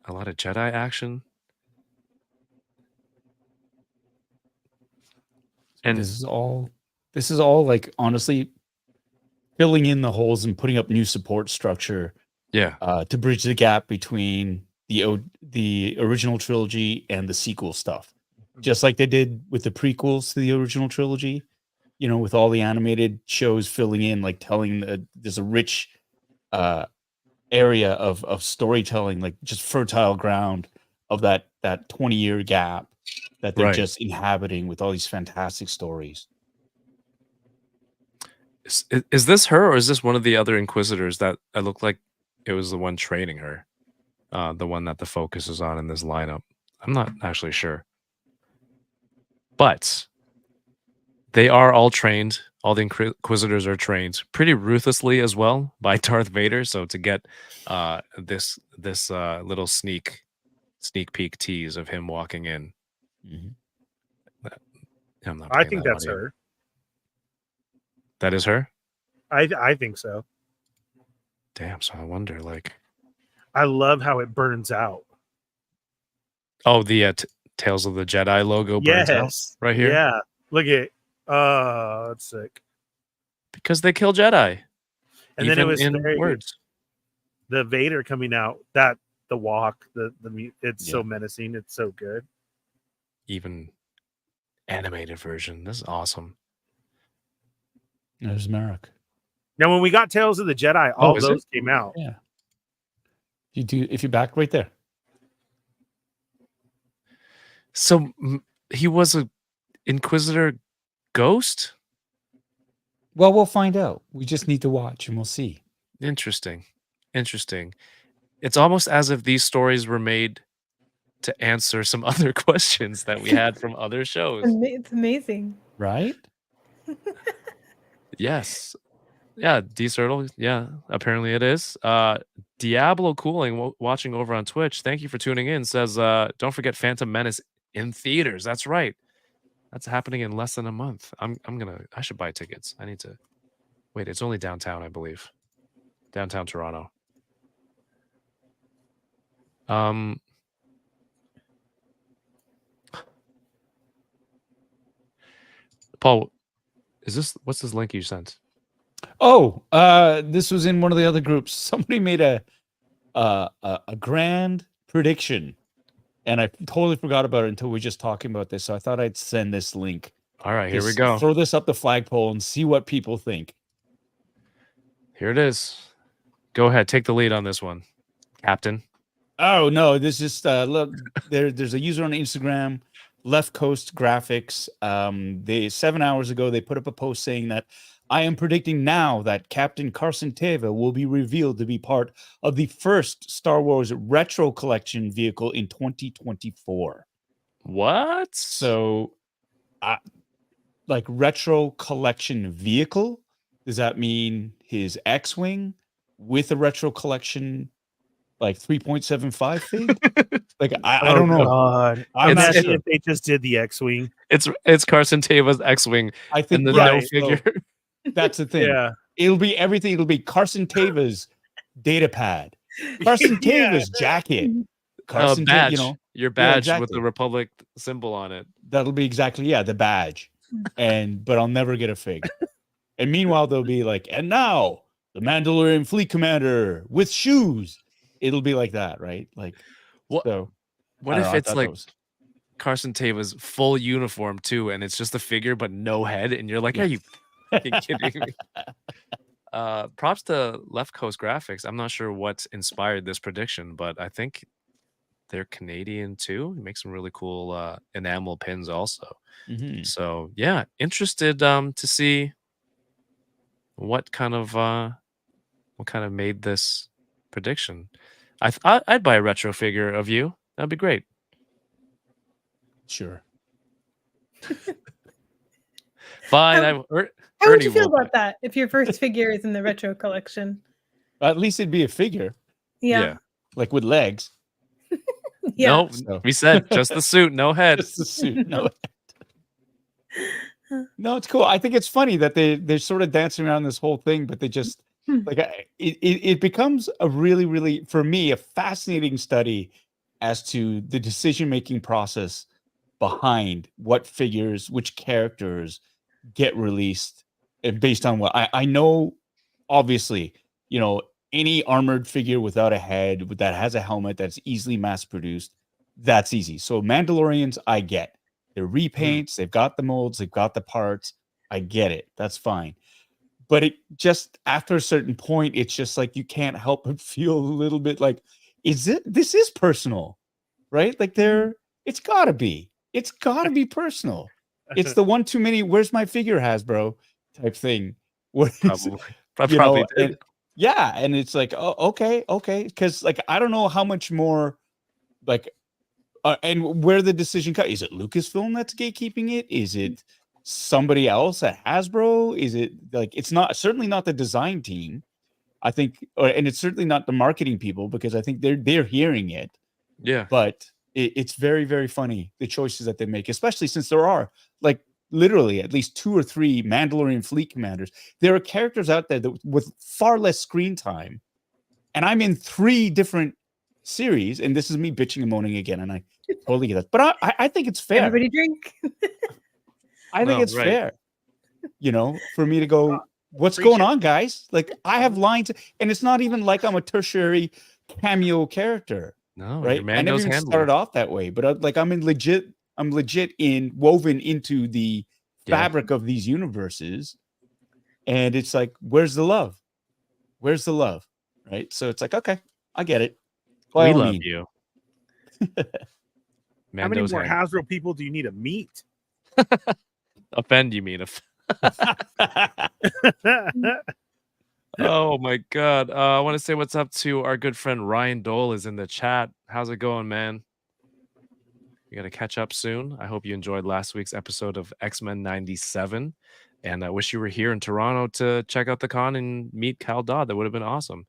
A lot of Jedi action. And this is all like honestly filling in the holes and putting up new support structure. Yeah. To bridge the gap between the original trilogy and the sequel stuff, just like they did with the prequels to the original trilogy. You know, with all the animated shows filling in, like telling there's a rich area of storytelling, like just fertile ground of that 20-year gap that they're just inhabiting with all these fantastic stories. Is this her, or is this one of the other Inquisitors that looked like it was the one training her? The one that the focus is on in this lineup. I'm not actually sure. But they are all trained. All the Inquisitors are trained pretty ruthlessly as well by Darth Vader. So to get this little sneak peek tease of him walking in, I'm not. I think that's her. That is her. I think so. Damn. So I wonder, like, I love how it burns out. oh, the Tales of the Jedi logo burns out right here. Yeah. Look at. Oh, that's sick. Because they kill Jedi. And then it was in words. The Vader coming out, the walk, it's so menacing. It's so good. Even animated version. This is awesome. There's Marek. Now, when we got Tales of the Jedi, all those came out. Yeah. If you back right there. So he was a Inquisitor ghost? Well, we'll find out. We just need to watch and we'll see. Interesting. It's almost as if these stories were made to answer some other questions that we had from other shows. It's amazing. Right? Yes. Yeah, D-Cirtle. Yeah, apparently it is. Diablo Cooling, watching over on Twitch. Thank you for tuning in. Says, don't forget Phantom Menace in theaters. That's right. That's happening in less than a month. I should buy tickets. I need to wait. It's only downtown, I believe. Downtown Toronto. Paul, what's this link you sent? Oh, this was in one of the other groups. Somebody made a grand prediction, and I totally forgot about it until we were just talking about this. So I thought I'd send this link. All right, here we go. Throw this up the flagpole and see what people think. Here it is. Go ahead, take the lead on this one, Captain. Oh no, this is just look. There's a user on Instagram, Left Coast Graphics. 7 hours ago they put up a post saying that I am predicting now that Captain Carson Tava will be revealed to be part of the first Star Wars Retro Collection vehicle in 2024. What? So, like Retro Collection vehicle? Does that mean his X-Wing with a Retro Collection like 3.75 fig? Like I don't know. God. I'm not sure. If they just did the X-Wing. It's Carson Tava's X-Wing. I think and the no figure. So that's the thing. Yeah. It'll be everything. It'll be Carson Tava's data pad, Carson Tava's jacket, Carson badge. Your badge exactly. with the Republic symbol on it. That'll be exactly the badge. But I'll never get a fig. And meanwhile, they'll be like, and now the Mandalorian Fleet Commander with shoes. It'll be like that, right? Like, what? So, what if it's like Carson Tava's full uniform too, and it's just a figure but no head, and you're like, are you fucking kidding me? Props to Left Coast Graphics. I'm not sure what inspired this prediction, but I think they're Canadian too. He makes some really cool enamel pins also. Mhm. So yeah, interested to see what kind of made this prediction. I'd buy a retro figure of you. That'd be great. Sure. Fine. How would Ernie you feel will buy. about that if your first figure is in the retro collection? At least it'd be a figure, Yeah. like with legs. Yeah. Nope. So- We said just the suit, no head. Just the suit. No. No, it's cool. I think it's funny that they're sort of dancing around this whole thing, but they just like it becomes a really, really, for me, a fascinating study as to the decision-making process behind what figures, which characters get released, and based on what I know. Obviously, any armored figure without a head that has a helmet that's easily mass-produced, that's easy. So Mandalorians, I get. They're repaints, they've got the molds, they've got the parts. I get it. That's fine. But it just, after a certain point, it's just like you can't help but feel a little bit like, this is personal, right? Like it's gotta be. It's gotta be personal. It's the one too many, where's my figure, Hasbro type thing. Where it's, Probably did. and it's like, oh, okay. Because like I don't know how much more like and where the decision cut. Is it Lucasfilm that's gatekeeping it? Is it somebody else at Hasbro? Is it like it's certainly not the design team, I think, and it's certainly not the marketing people, because I think they're hearing it. Yeah. But it's very, very funny, the choices that they make, especially since there are like literally at least 2 or 3 Mandalorian fleet commanders. There are characters out there that with far less screen time, and I'm in 3 different series, and this is me bitching and moaning again, and I totally get that. But I think it's fair. Everybody drink. I think it's fair, for me to go, what's going on, guys? Like, I have lines, and it's not even like I'm a tertiary cameo character. No, right? your man I never knows even handling. started off that way, but I'm legit woven into the fabric of these universes. And it's like, where's the love? Where's the love? Right? So it's like, okay, I get it. We love you. How many more Hasbro people do you need to meet? Offend, you mean? Oh my God. I want to say what's up to our good friend Ryan Dole is in the chat. How's it going, man? We got to catch up soon. I hope you enjoyed last week's episode of X-Men 97. And I wish you were here in Toronto to check out the con and meet Cal Dodd. That would have been awesome.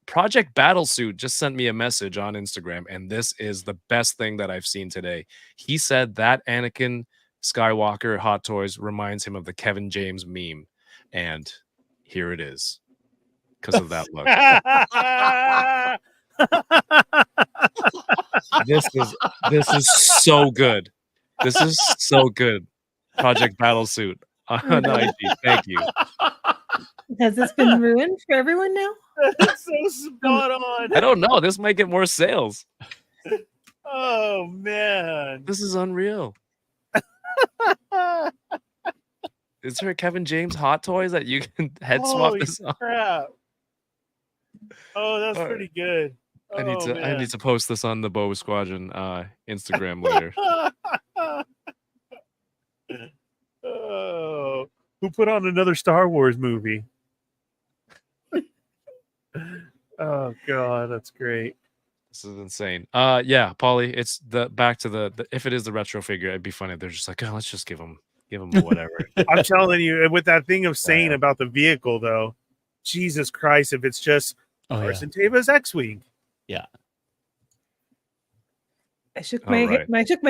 Project Battlesuit just sent me a message on Instagram, and this is the best thing that I've seen today. He said that Anakin Skywalker Hot Toys reminds him of the Kevin James meme. And here it is, because of that look. This is so good. This is so good. Project Battlesuit on IG. Thank you. Has this been ruined for everyone now? That's so spot on. I don't know. This might get more sales. Oh man, this is unreal. Is there a Kevin James Hot Toys that you can head swap this on? Crap. Oh, that's pretty good. I need to post this on the Boba Squadron Instagram later. Oh, who put on another Star Wars movie? Oh God, that's great. This is insane. Yeah, Paulie, it's back to the if it is the retro figure, it'd be funny if they're just like, oh, let's just give them whatever. I'm telling you, with that thing of saying about the vehicle, though, Jesus Christ, if it's just Carson Tava's X-Wing. Yeah. I shook my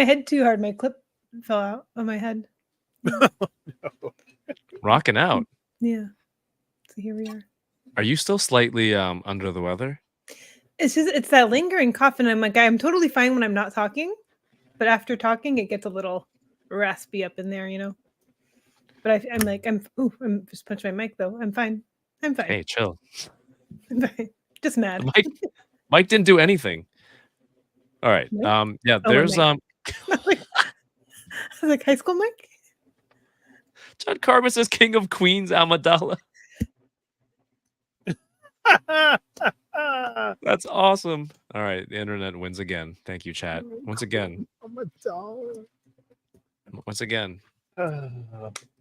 head too hard. My clip fell out of my head. No. Rocking out. Yeah. So here we are. Are you still slightly under the weather? It's that lingering cough, and I'm like, I'm totally fine when I'm not talking, but after talking, it gets a little raspy up in there, But I'm just punching my mic though. I'm fine. Hey, chill. I'm fine. Just mad. Mike didn't do anything. All right. Yeah. There's I was like high school Mike. John Carmen says King of Queens Amidala. That's That's awesome. All right, the internet wins again. Thank you, chat. Once again. I'm a dog. Once again.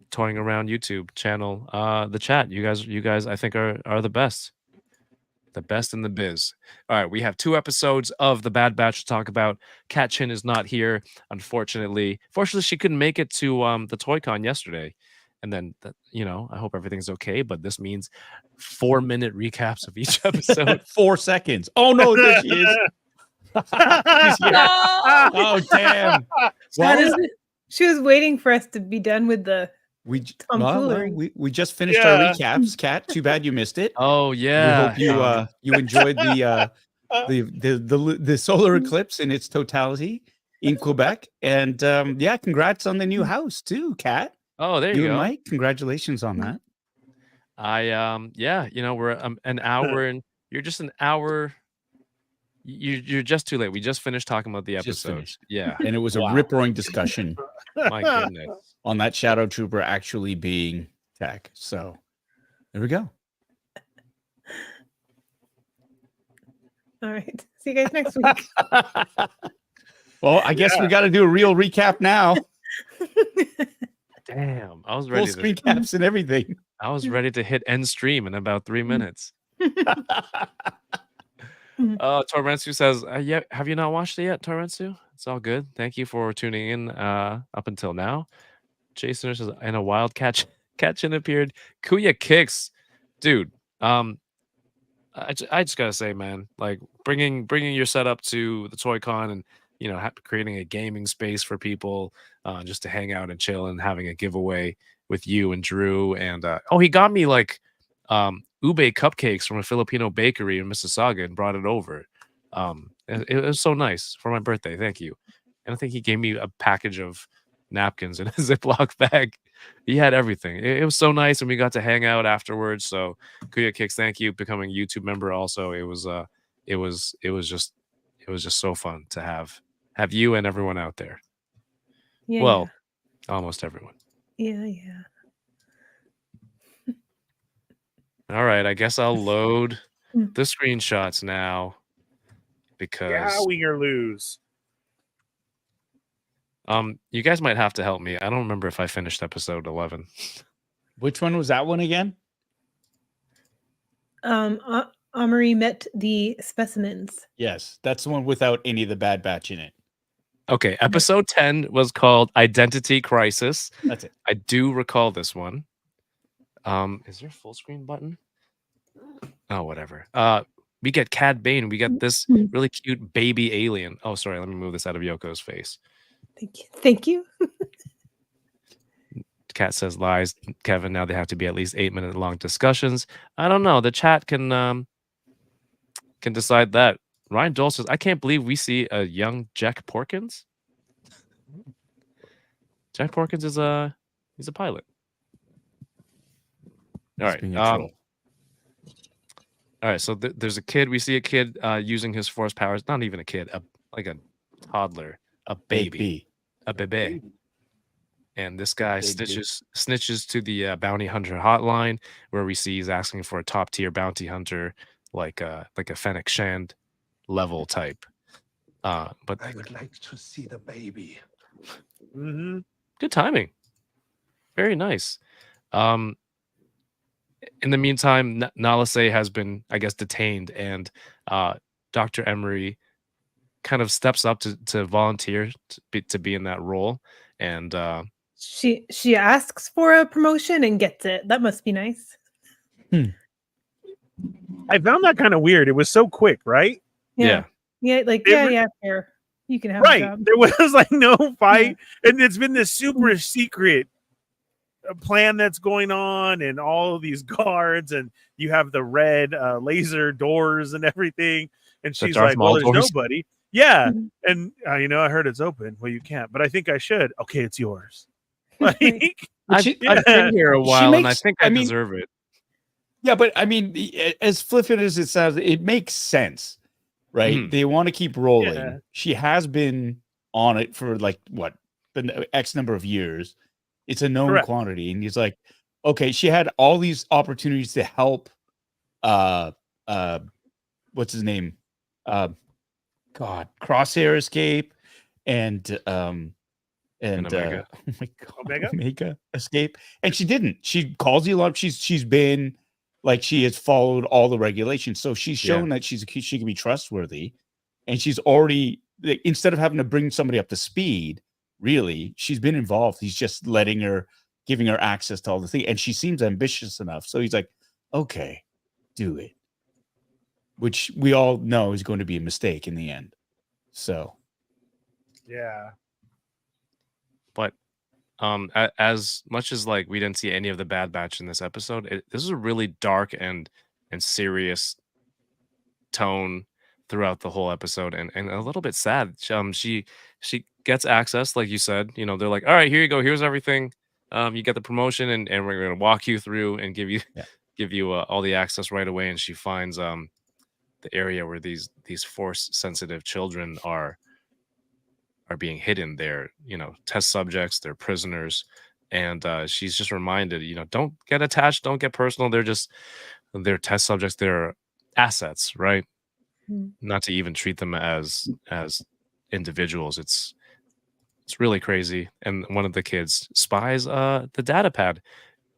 Toying around YouTube channel. The chat. You guys I think are the best. The best in the biz. All right, we have 2 episodes of the Bad Batch to talk about. Kat Chin is not here, unfortunately. Fortunately, she couldn't make it to the ToyCon yesterday. And then, I hope everything's okay. But this means 4-minute recaps of each episode. 4 seconds. Oh no, there she is. She's here. Oh damn. She was waiting for us to be done with the We tomfoolery. we just finished our recaps, Kat. Too bad you missed it. Oh yeah. We hope you enjoyed the solar eclipse in its totality in Quebec. And congrats on the new house too, Kat. Oh, there you go. And Mike, congratulations on that. We're an hour and you're just an hour. You're just too late. We just finished talking about the episode. Yeah. And it was a rip-roaring discussion. My goodness. On that Shadow Trooper actually being Tech. So there we go. All right. See you guys next week. Well, I guess we got to do a real recap now. Damn. I was ready Full screen caps and everything. I was ready to hit end stream in about 3 minutes. Torrensu says, have you not watched it yet, Torrensu? It's all good. Thank you for tuning in up until now. Jason says, and a wild catch appeared. Kuya kicks. Dude, I just gotta say, man, like bringing your setup to the ToyCon and creating a gaming space for people just to hang out and chill and having a giveaway with you and Drew and he got me like ube cupcakes from a Filipino bakery in Mississauga and brought it over. It was so nice for my birthday. Thank you. And I think he gave me a package of napkins in a Ziploc bag. He had everything. It was so nice, and we got to hang out afterwards. So Kuya Kicks, thank you. Becoming a YouTube member also. It was just so fun to have you and everyone out there. Yeah. Well, almost everyone. Yeah. All right, I guess I'll load the screenshots now because win or lose. you guys might have to help me. I don't remember if I finished episode 11. Which one was that one again? Amory met the specimens. Yes, that's the one without any of the Bad Batch in it. Okay, episode 10 was called Identity Crisis. That's it. I do recall this one. Is there a full screen button? Oh, whatever. We get Cad Bane. We get this really cute baby alien. Oh, sorry. Let me move this out of Yoko's face. Thank you. Cat says lies. Kevin, now they have to be at least 8-minute long discussions. I don't know. The chat can decide that. Ryan Dole says, I can't believe we see a young Jack Porkins. Jack Porkins is he's a pilot. All right. All right. So there's a kid. We see a kid using his force powers. Not even a kid. Like a toddler. A baby. A bebe. And this guy snitches to the bounty hunter hotline, where we see he's asking for a top tier bounty hunter, like a Fennec Shand level type. But I would like to see the baby. Mm-hmm. Good timing. Very nice. In the meantime, Nalase has been, I guess, detained, and Dr. Emery kind of steps up to volunteer to be in that role, and she asks for a promotion and gets it. That must be nice. I found that kind of weird. It was so quick, right? Yeah. Fair. You can have a job. There was like no fight, and it's been this super secret plan that's going on, and all of these guards, and you have the red laser doors and everything, and she's like, well, there's nobody. Yeah. And I heard it's open. Well, you can't, but I think I should. Okay, it's yours. Like, I've been here a while, and I think I deserve it. Yeah, but I mean, as flippant as it sounds, it makes sense, right? They want to keep rolling. Yeah. She has been on it for like what, the X number of years. It's a known quantity, and he's like, okay, she had all these opportunities to help. What's his name? Crosshair escape and Omega. oh my God, Omega escape, and she didn't. She calls the alarm. She's been like, she has followed all the regulations, so she's shown that she can be trustworthy, and she's already, instead of having to bring somebody up to speed, really, she's been involved. He's just giving her access to all the things, and she seems ambitious enough. So he's like, okay, do it, which we all know is going to be a mistake in the end. So yeah. But as much as like we didn't see any of the Bad Batch in this episode, this is a really dark and serious tone throughout the whole episode, and a little bit sad. She gets access, like you said. You know, they're like, all right, here you go, here's everything. You get the promotion, and we're gonna walk you through and give you all the access right away. And she finds the area where these force sensitive children are being hidden. They're, test subjects, they're prisoners, and she's just reminded, don't get attached, don't get personal. They're test subjects, they're assets, right? Not to even treat them as individuals. It's really crazy. And one of the kids spies the data pad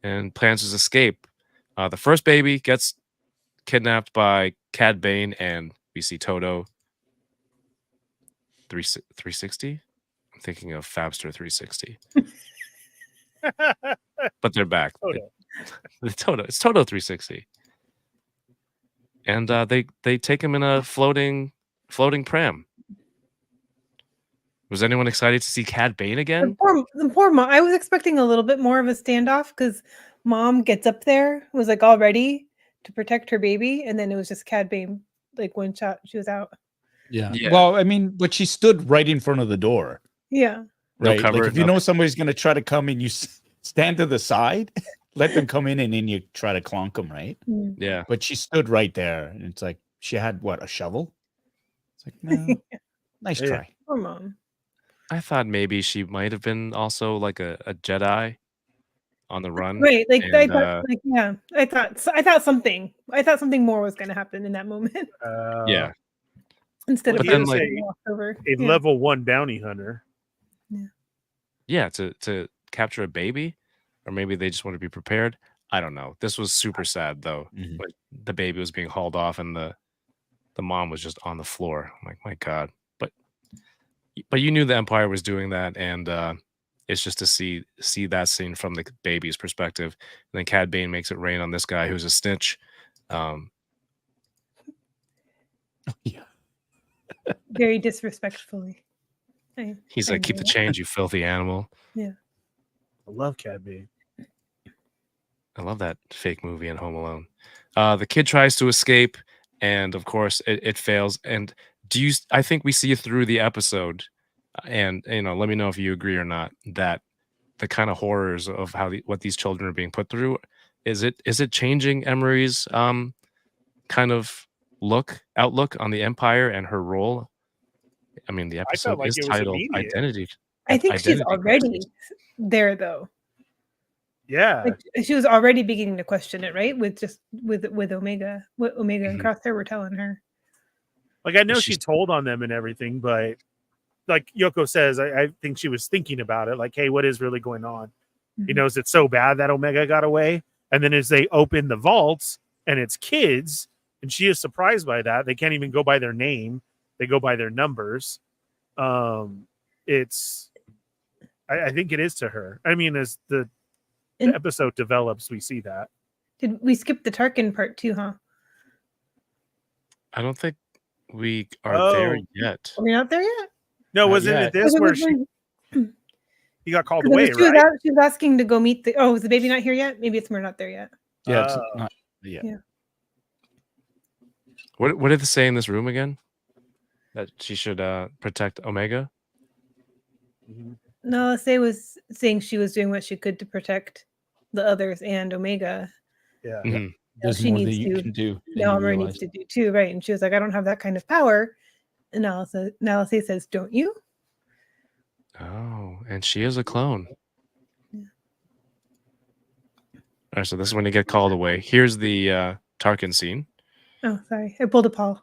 and plans his escape. The first baby gets kidnapped by Cad Bane, and we see Toto 360. I'm thinking of Fabster 360. But they're back. It's Toto 360. And they take him in a floating pram. Was anyone excited to see Cad Bane again? The poor mom. I was expecting a little bit more of a standoff, because mom gets up there, was like all ready to protect her baby, and then it was just Cad Bane, like one shot, she was out. Yeah. Well, I mean, but she stood right in front of the door. Yeah. No Right. cover, Like, if you know somebody's going to try to come in, you stand to the side, let them come in, and then you try to clonk them, right? Yeah. But she stood right there, and it's like, she had what, a shovel? It's like, no, nice try. Poor mom. I thought maybe she might have been also like a Jedi on the run. Right. Like, and, I thought something more was going to happen in that moment. Yeah. Instead Well, of he is like over a level 1 bounty hunter. Yeah, to capture a baby, or maybe they just want to be prepared. I don't know. This was super sad though. Like, the baby was being hauled off, and the mom was just on the floor. I'm like, my God. But you knew the Empire was doing that, and it's just to see that scene from the baby's perspective. And then Cad Bane makes it rain on this guy who's a snitch. Yeah. Very disrespectfully. He's like, keep the change, you filthy animal. Yeah. I love Cad Bane. I love that fake movie in Home Alone. The kid tries to escape, and of course it fails. And I think we see through the episode, and let me know if you agree or not, that the kind of horrors of what these children are being put through, is it changing Emery's kind of outlook on the Empire and her role? I mean, the episode is titled Identity. I think she's already there though. Yeah. Like, she was already beginning to question it, right? With Omega. What Omega and Crosshair were telling her. Like, I know she told on them and everything, but like Yoko says, I think she was thinking about it. Like, hey, what is really going on? He knows it's so bad that Omega got away. And then as they open the vaults and it's kids, and she is surprised by that. They can't even go by their name. They go by their numbers. I think it is to her. I mean, as the episode develops, we see that. Did we skip the Tarkin part too, huh? I don't think we are there yet. Are we not there yet? No, wasn't it this where he got called away, she right? She was asking to go meet is the baby not here yet? Maybe we're not there yet. Yeah, it's not yet. Yeah. What did they say in this room again? That she should protect Omega? No, Say was saying she was doing what she could to protect the others and Omega. Yeah. There's more that you can do. Now Emery needs to do too, right? And she was like, I don't have that kind of power. And Nalase says, don't you? Oh, and she is a clone. Yeah. All right, so this is when you get called away. Here's the Tarkin scene. Oh, sorry. I pulled a Paul.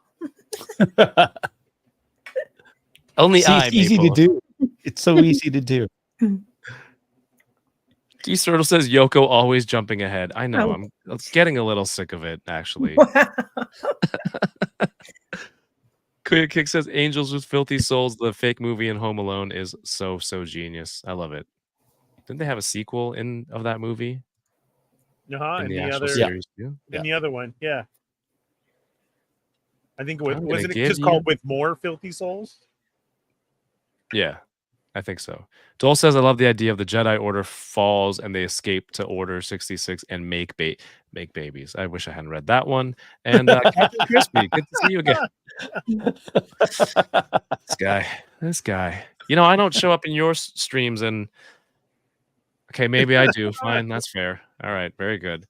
Only See, I. it's easy to Maple. do. It's so easy to do. D Turtle says Yoko always jumping ahead. I know. Oh. I'm getting a little sick of it, actually. Wow. Clear Kick says Angels with Filthy Souls, the fake movie in Home Alone, is so genius. I love it. Didn't they have a sequel of that movie? Uh-huh, In and the the actual other, series too? and the other one, yeah. I think I'm gonna wasn't it give just you- called With More Filthy Souls? Yeah, I think so. Dole says, I love the idea of the Jedi Order falls and they escape to Order 66 and make babies. I wish I hadn't read that one. And Captain Crispy, good to see you again. This guy. You know, I don't show up in your streams and okay, maybe I do. Fine, that's fair. All right, very good.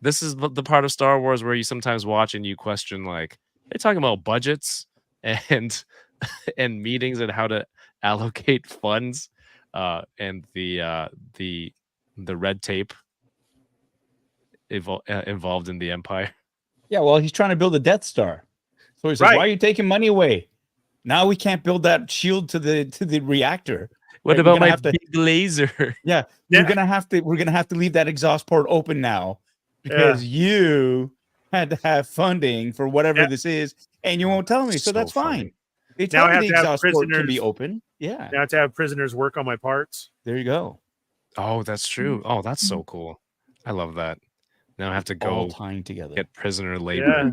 This is the part of Star Wars where you sometimes watch and you question, like, they're talking about budgets and meetings and how to allocate funds, and the red tape involved in the Empire. Yeah, well, he's trying to build a Death Star. So he says, Right. why are you taking money away? Now we can't build that shield to the reactor. What Right, we're about gonna my have to- big laser? Yeah, Yeah. we're gonna have to leave that exhaust port open now because you had to have funding for whatever Yeah. this is, and you won't tell me. So So that's funny. fine. They Now tell I me have the to have exhaust port can be prisoners- open. Yeah, Now to have prisoners work on my parts. there you go. Oh, that's true. Oh, that's so cool. I love that. Now I have to All go tying together. get prisoner labor. Yeah.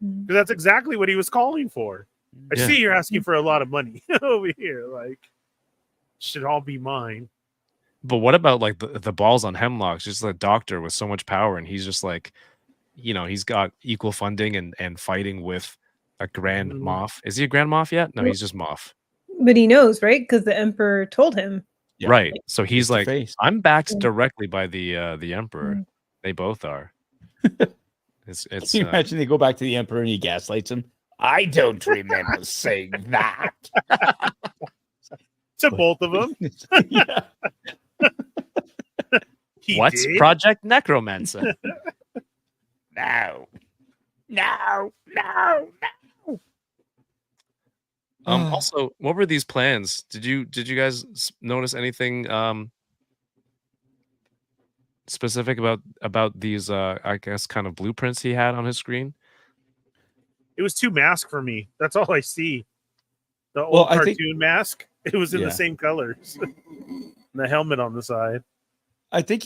Because that's exactly what he was calling for. I Yeah. see you're asking for a lot of money over here. Like, should all be mine. But what about like the balls on Hemlock's just a doctor with so much power, and he's just like, you know, he's got equal funding and fighting with a Grand Mhm. Moff. Is he a Grand Moff yet? No, he's just Moff. But he knows, right? Because the Emperor told him. Yeah. Right. So he's Face to like, face. I'm backed Yeah. directly by the Emperor. Mm. They both are. It's Can you imagine they go back to the Emperor and he gaslights him? I don't remember saying that. To both of them. Yeah. He what's did? Project Necromancer? No. Also, what were these plans? Did you guys notice anything specific about these I guess kind of blueprints he had on his screen? It was too mask for me. That's all I see. The old Well, I cartoon think- mask. It was in Yeah. the same colors. The helmet on the side. I think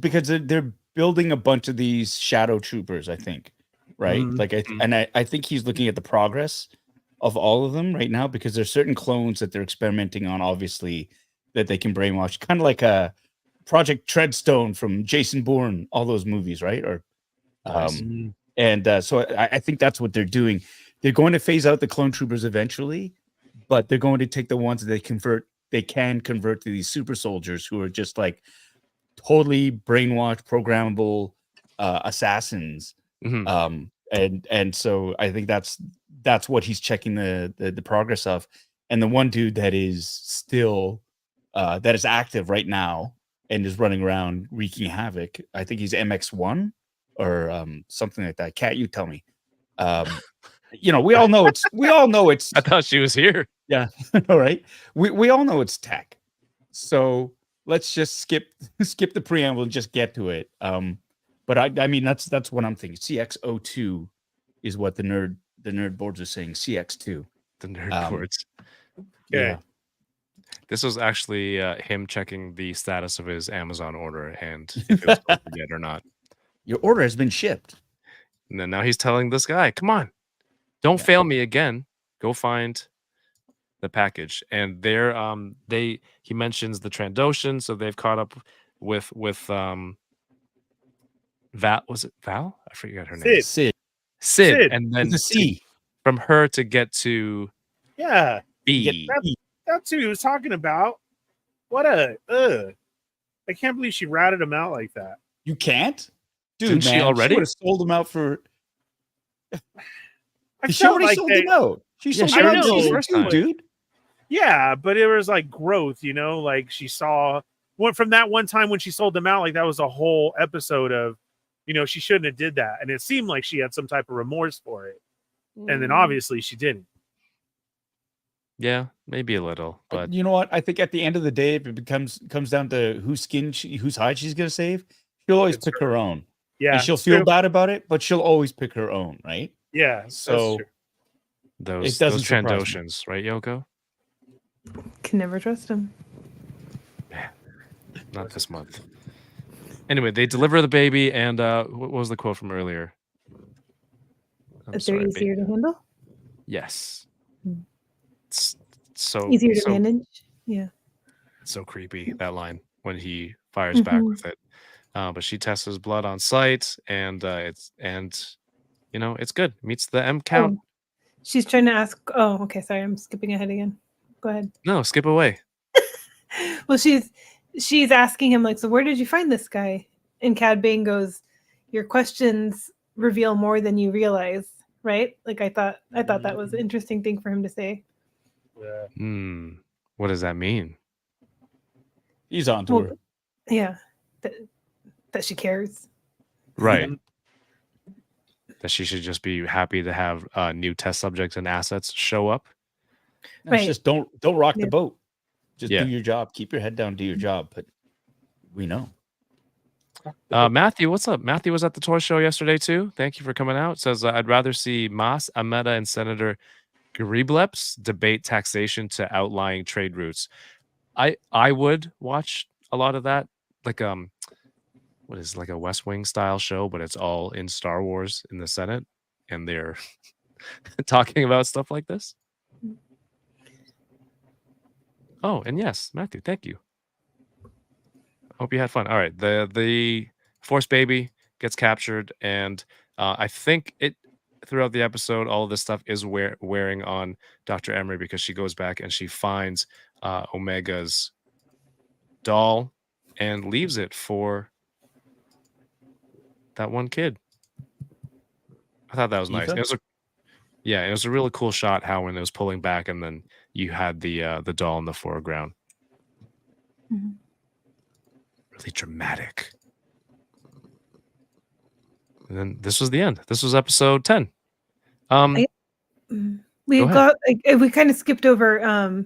because they're building a bunch of these shadow troopers, I think. Right? Mhm. Like I think he's looking at the progress of all of them right now because there's certain clones that they're experimenting on, obviously, that they can brainwash, kind of like a Project Treadstone from Jason Bourne, all those movies, right? Or Nice. so I think that's what they're doing. They're going to phase out the clone troopers eventually, but they're going to take the ones that they can convert to these super soldiers who are just like totally brainwashed, programmable assassins. Mhm. And so I think that's what he's checking the progress of. And the one dude that is still that is active right now and is running around wreaking havoc, I think he's MX1 or something like that. Cat, you tell me. You know, we all know it's I thought she was here. yeah, all right. We all know it's tech. So let's just skip the preamble and just get to it. But I mean that's what I'm thinking. CX02 is what the nerd boards are saying. CX2. The nerd boards. Okay. This was actually him checking the status of his Amazon order and if it was delivered yet or not. Your order has been shipped. And then now he's telling this guy, "Come on, don't Yeah. fail me again. Go find the package." And there, he mentions the Trandoshan, so they've caught up with Val. Was it Val? I forget her name. Sid. Sid, and then The C. from her to get to Yeah. B. That's who he was talking about. What a I can't believe she ratted him out like that. You can't? Dude, Didn't she man, already? would have sold them out for I she felt already like sold they- them out. She Yeah, sold she them out already in sold season the first 2, time. dude. Yeah, but it was like growth, you know, like she saw from that one time when she sold them out, like that was a whole episode of, you know, she shouldn't have did that. And it seemed like she had some type of remorse for it. And then obviously she didn't. Yeah, maybe a little, but you know what? I think at the end of the day, if it comes down to whose hide she's gonna save, she'll always pick her own. Yeah. And she'll feel bad about it, but she'll always pick her own, right? Yeah. So those surprise me. Trandoshans, right, Yoko? Can never trust him. Not this month. Anyway, they deliver the baby, and what was the quote from earlier? If they're easier to handle? Yes. It's so easier to manage. Yeah. So creepy, that line when he fires back with it. But she tests his blood on site, and it's good. Meets the M count. Oh, she's trying to ask. Oh, okay. Sorry, I'm skipping ahead again. Go ahead. No, skip away. Well, she's asking him, like, so where did you find this guy? And Cad Bane goes, your questions reveal more than you realize, right? Like I thought that was an interesting thing for him to say. Yeah. What does that mean? He's on to her. Yeah. That she cares. Right. That she should just be happy to have new test subjects and assets show up. Right. Just don't rock the boat. Just do your job. Keep your head down, do your job. But we know. Matthew, what's up? Matthew was at the toy show yesterday too. Thank you for coming out. Says I'd rather see Mas Ameda and Senator Grebleps debate taxation to outlying trade routes. I would watch a lot of that, like what is like a West Wing style show, but it's all in Star Wars in the Senate, and they're talking about stuff like this. Oh, and yes, Matthew, thank you. Hope you had fun. All right, the Force baby gets captured, and I think it throughout the episode, all of this stuff is wearing on Dr. Emery because she goes back and she finds Omega's doll and leaves it for that one kid. I thought that was nice. It was a really cool shot how when it was pulling back and then you had the doll in the foreground. Mm-hmm. Really dramatic. And then this was the end. This was episode 10. We kind of skipped over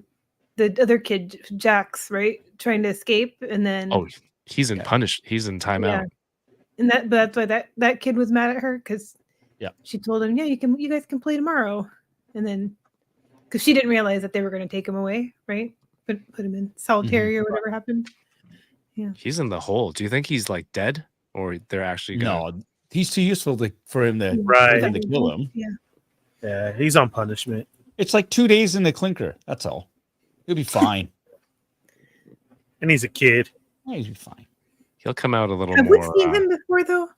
the other kid, Jax, right? Trying to escape, and then he's in he's in timeout. And that's why that kid was mad at her because she told him, you guys can play tomorrow, and then because she didn't realize that they were going to take him away, right? Put him in solitary or whatever happened. Yeah, he's in the hole. Do you think he's like dead, or they're actually gonna... No, he's too useful for him to kill him. Yeah, he's on punishment. It's like 2 days in the clinker. That's all. He'll be fine. And he's a kid. Yeah, he'll be fine. He'll come out a little more. Have we seen him before though?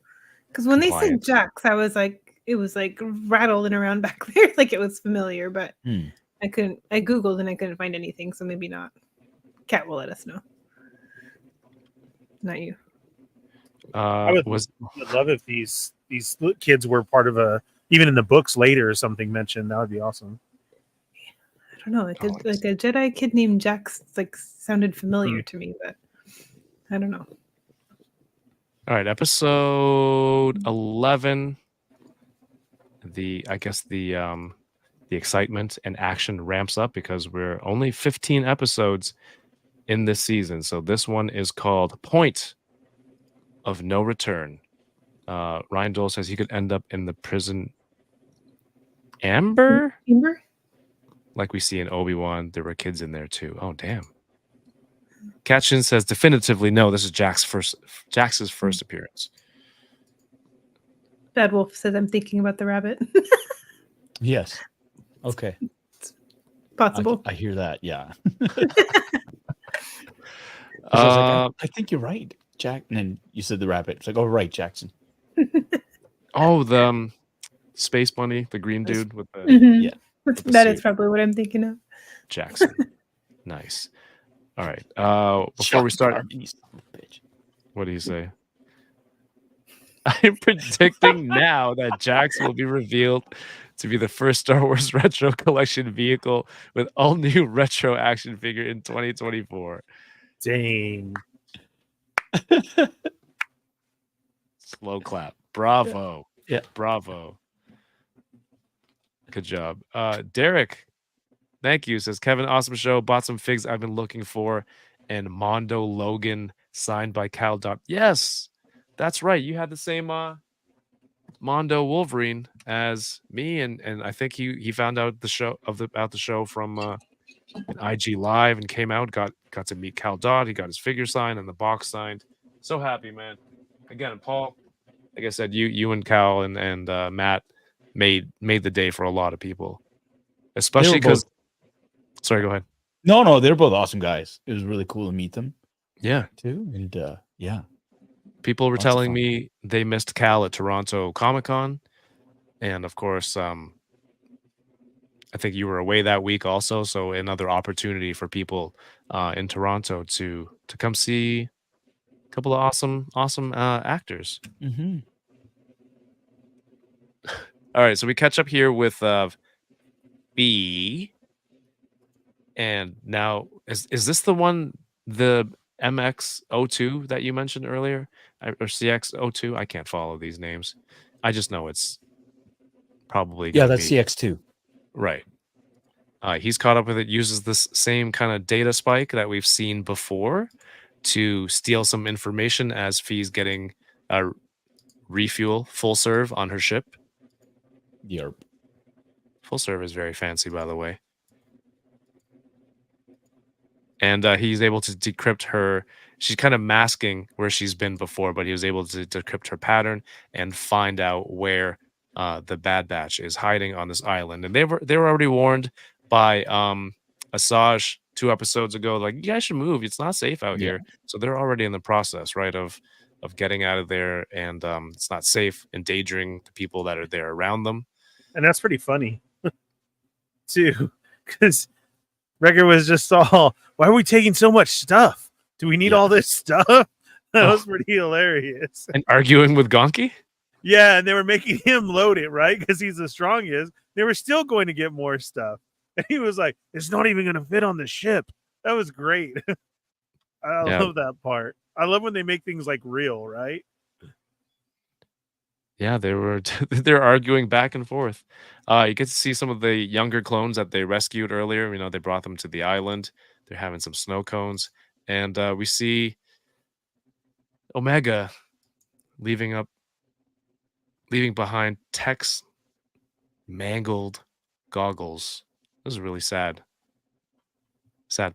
Because when they said Jax, I was like, it was like rattling around back there, like it was familiar, but I Googled and I couldn't find anything, so maybe not. Kat will let us know. Not you. I would love if these kids were part of even in the books later or something mentioned. That would be awesome. I don't know. Like a Jedi kid named Jax sounded familiar to me, but I don't know. All right, episode 11. The excitement and action ramps up because we're only 15 episodes in this season. So this one is called Point of No Return. Ryan Dole says he could end up in the prison Amber? Like we see in Obi-Wan, there were kids in there too. Oh, damn. Katchin says definitively no, this is Jax's first appearance. Bad Wolf says I'm thinking about the rabbit. Yes. Okay. It's possible. I hear that, yeah. I think you're right, Jack. And then you said the rabbit. It's like, oh, right, Jackson. Oh, the space bunny, the green dude with the that is probably what I'm thinking of. Jackson. Nice. All right. Before we start, what do you say? I'm predicting now that Jax will be revealed to be the first Star Wars Retro Collection vehicle with all new retro action figure in 2024. Dang. Slow clap. Bravo. Yeah. Bravo. Good job. Derek, thank you. Says Kevin, awesome show. Bought some figs I've been looking for. And Mondo Logan signed by Cal Dot. Yes, that's right. You had the same Mondo Wolverine as me, and I think he found out about the show from an IG Live and came out, got to meet Cal Dodd. He got his figure signed and the box signed. So happy, man. Again, Paul, like I said, you and Cal and Matt made the day for a lot of people, especially because. Sorry, go ahead. No, they're both awesome guys. It was really cool to meet them. Yeah, too, and yeah. People were telling me they missed Cal at Toronto Comic-Con, and of course, I think you were away that week also. So another opportunity for people in Toronto to come see a couple of awesome actors. Mm-hmm. All right, so we catch up here with B, and now is this the one, the MX02 that you mentioned earlier, or CX02? I can't follow these names. I just know it's probably that's CX2. Right. He's caught up with it, uses this same kind of data spike that we've seen before to steal some information as Fee's getting refuel full serve on her ship. Yep. Full serve is very fancy, by the way. And he's able to decrypt her. She's kind of masking where she's been before, but he was able to decrypt her pattern and find out where the Bad Batch is hiding on this island. And they were already warned by Asajj 2 episodes ago, like, you guys should move. It's not safe out here. So they're already in the process, right, of getting out of there, and it's not safe, endangering the people that are there around them. And that's pretty funny, too, because Wrecker was just all, why are we taking so much stuff? Do we need all this stuff? That was pretty hilarious. And arguing with Gonki? Yeah, and they were making him load it, right? Because he's the strongest. They were still going to get more stuff. And he was like, it's not even going to fit on the ship. That was great. I love that part. I love when they make things like real, right? Yeah, they're arguing back and forth. You get to see some of the younger clones that they rescued earlier. You know, they brought them to the island. They're having some snow cones, and we see Omega leaving behind Tech's mangled goggles. This is a really sad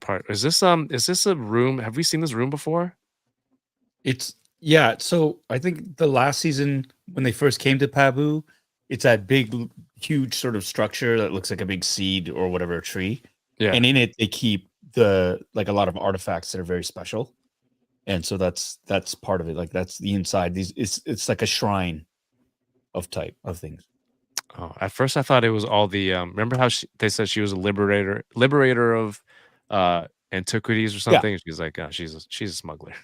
part. Is this a room? Have we seen this room before? So I think the last season when they first came to Pabu, it's that big, huge sort of structure that looks like a big seed or whatever tree. Yeah. And in it they keep a lot of artifacts that are very special. And so that's part of it. Like, that's the inside. It's like a shrine of things. Oh, at first I thought it was all the remember how they said she was a liberator of antiquities or something? Yeah. She's like, she's a smuggler.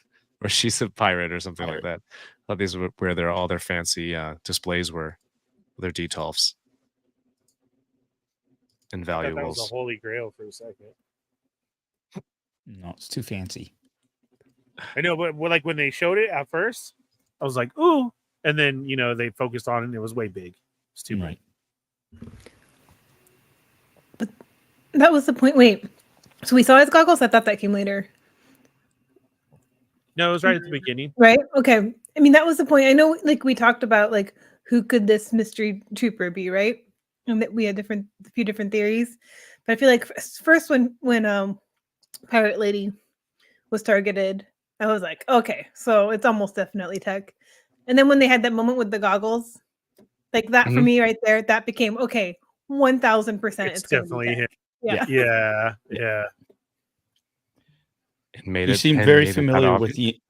Or she's a pirate or something like that. I thought these were where all their fancy displays were, their detolfs and valuables. That was a holy grail for a second. No, it's too fancy. I know, but like when they showed it at first, I was like, ooh. And then, they focused on it and it was way big. It's too bright. But that was the point. Wait. So we saw his goggles? I thought that came later. No, it was right at the beginning. Right? Okay. I mean, that was the point. I know, like, we talked about, like, who could this mystery trooper be, right? And that we had a few different theories. But I feel like first when Pirate Lady was targeted, I was like, okay, so it's almost definitely Tech. And then when they had that moment with the goggles, like that for me right there, that became, okay, 1,000%. It's definitely him. Yeah. Yeah. You seem very familiar with the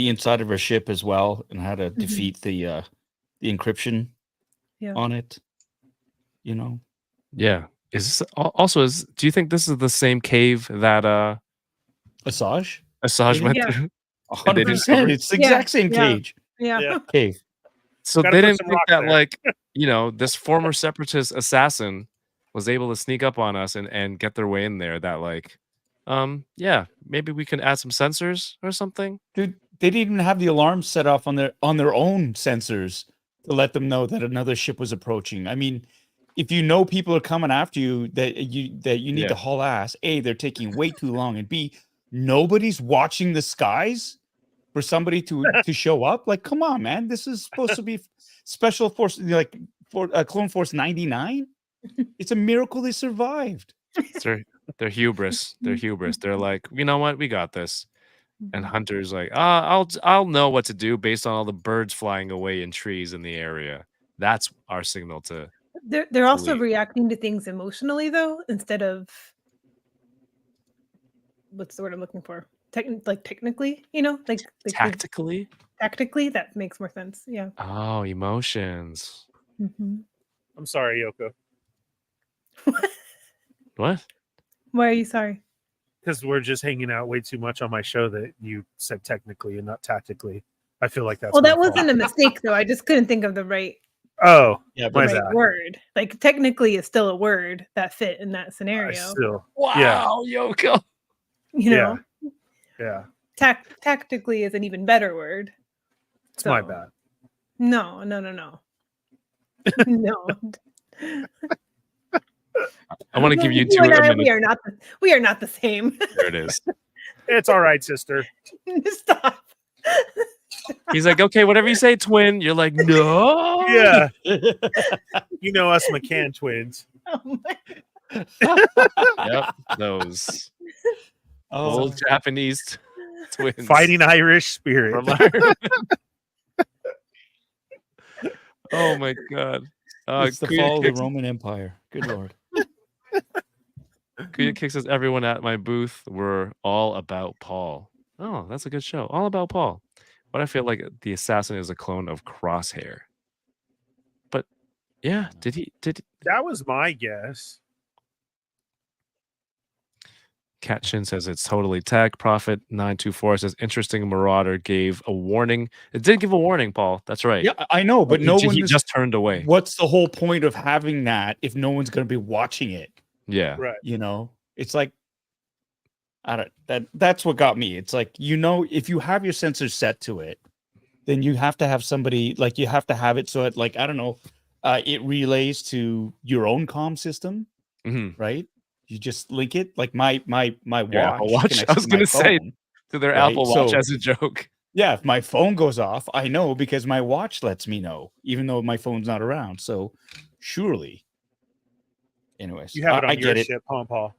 inside of her ship as well, and how to defeat the encryption on it. Yeah. Is this also do you think this is the same cave that Asajj went through? 100%. It's the exact same cage. Yeah. Cave. So they didn't think that like, this former separatist assassin was able to sneak up on us and get their way in there, that like maybe we can add some sensors or something. Dude, they didn't even have the alarm set off on their own sensors to let them know that another ship was approaching. I mean, if you know people are coming after you, that you need Yeah. to haul ass. A, they're taking way too long, and B, nobody's watching the skies for somebody to show up. Like, come on, man, this is supposed to be special force, like for Clone Force 99. It's a miracle they survived. It's their hubris. Their hubris. They're like, you know what? We got this. And Hunter's like, I'll know what to do based on all the birds flying away in trees in the area. That's our signal to. They're also leave. reacting to things emotionally though, instead of what's the word I'm looking for? Technically, like Tactically. tactically, that makes more sense. Yeah. Oh, emotions. Mm-hmm. I'm sorry, Yoko, What? Why are you sorry? because we're just hanging out way too much on my show that you said technically and not tactically. I feel like that's Well, that my fault. wasn't a mistake though. I just couldn't think of the right Oh, Yeah, my but bad. word. Like technically, is still a word that fit in that I scenario. still, Wow, Yoko. You know, yeah, tactically is an even better word. it's my So- bad. No. No. I want to give you You two and a I, minute. we are not the same. There it is. It's all right, sister. Stop. He's like, okay, whatever you say, twin. You're like, no. Yeah, you know us McCann twins. Oh my. Yep. Those oh, old Japanese twins. Fighting Irish spirit. from Ireland. Oh my god. it's the Kuya fall of the Kicks- Roman Empire. Good lord. Kuya Kicks says, everyone at my booth were all about Paul. Oh, that's a good show. All about Paul. But I feel like the assassin is a clone of Crosshair. But yeah, did That was my guess. Cat Shin says it's totally tech. Prophet 924 says interesting Marauder gave a warning. It did give a warning, Paul. That's right. Yeah, I know, but no one he just turned away. What's the whole point of having that if no one's going to be watching it? Yeah. Right. You know, it's like that's what got me. It's like, if you have your sensors set to it, then you have to have somebody, like, you have to have it so it, like, I don't know, it relays to your own comm system, Mhm. right? You just link it, like my watch. Your Apple Watch. connects I was to my gonna say, phone. to their Right, Apple Watch so- as a joke. Yeah, if my phone goes off, I know because my watch lets me know, even though my phone's not around. So surely. Anyways, You have it on I your get it. ship, huh, Paul?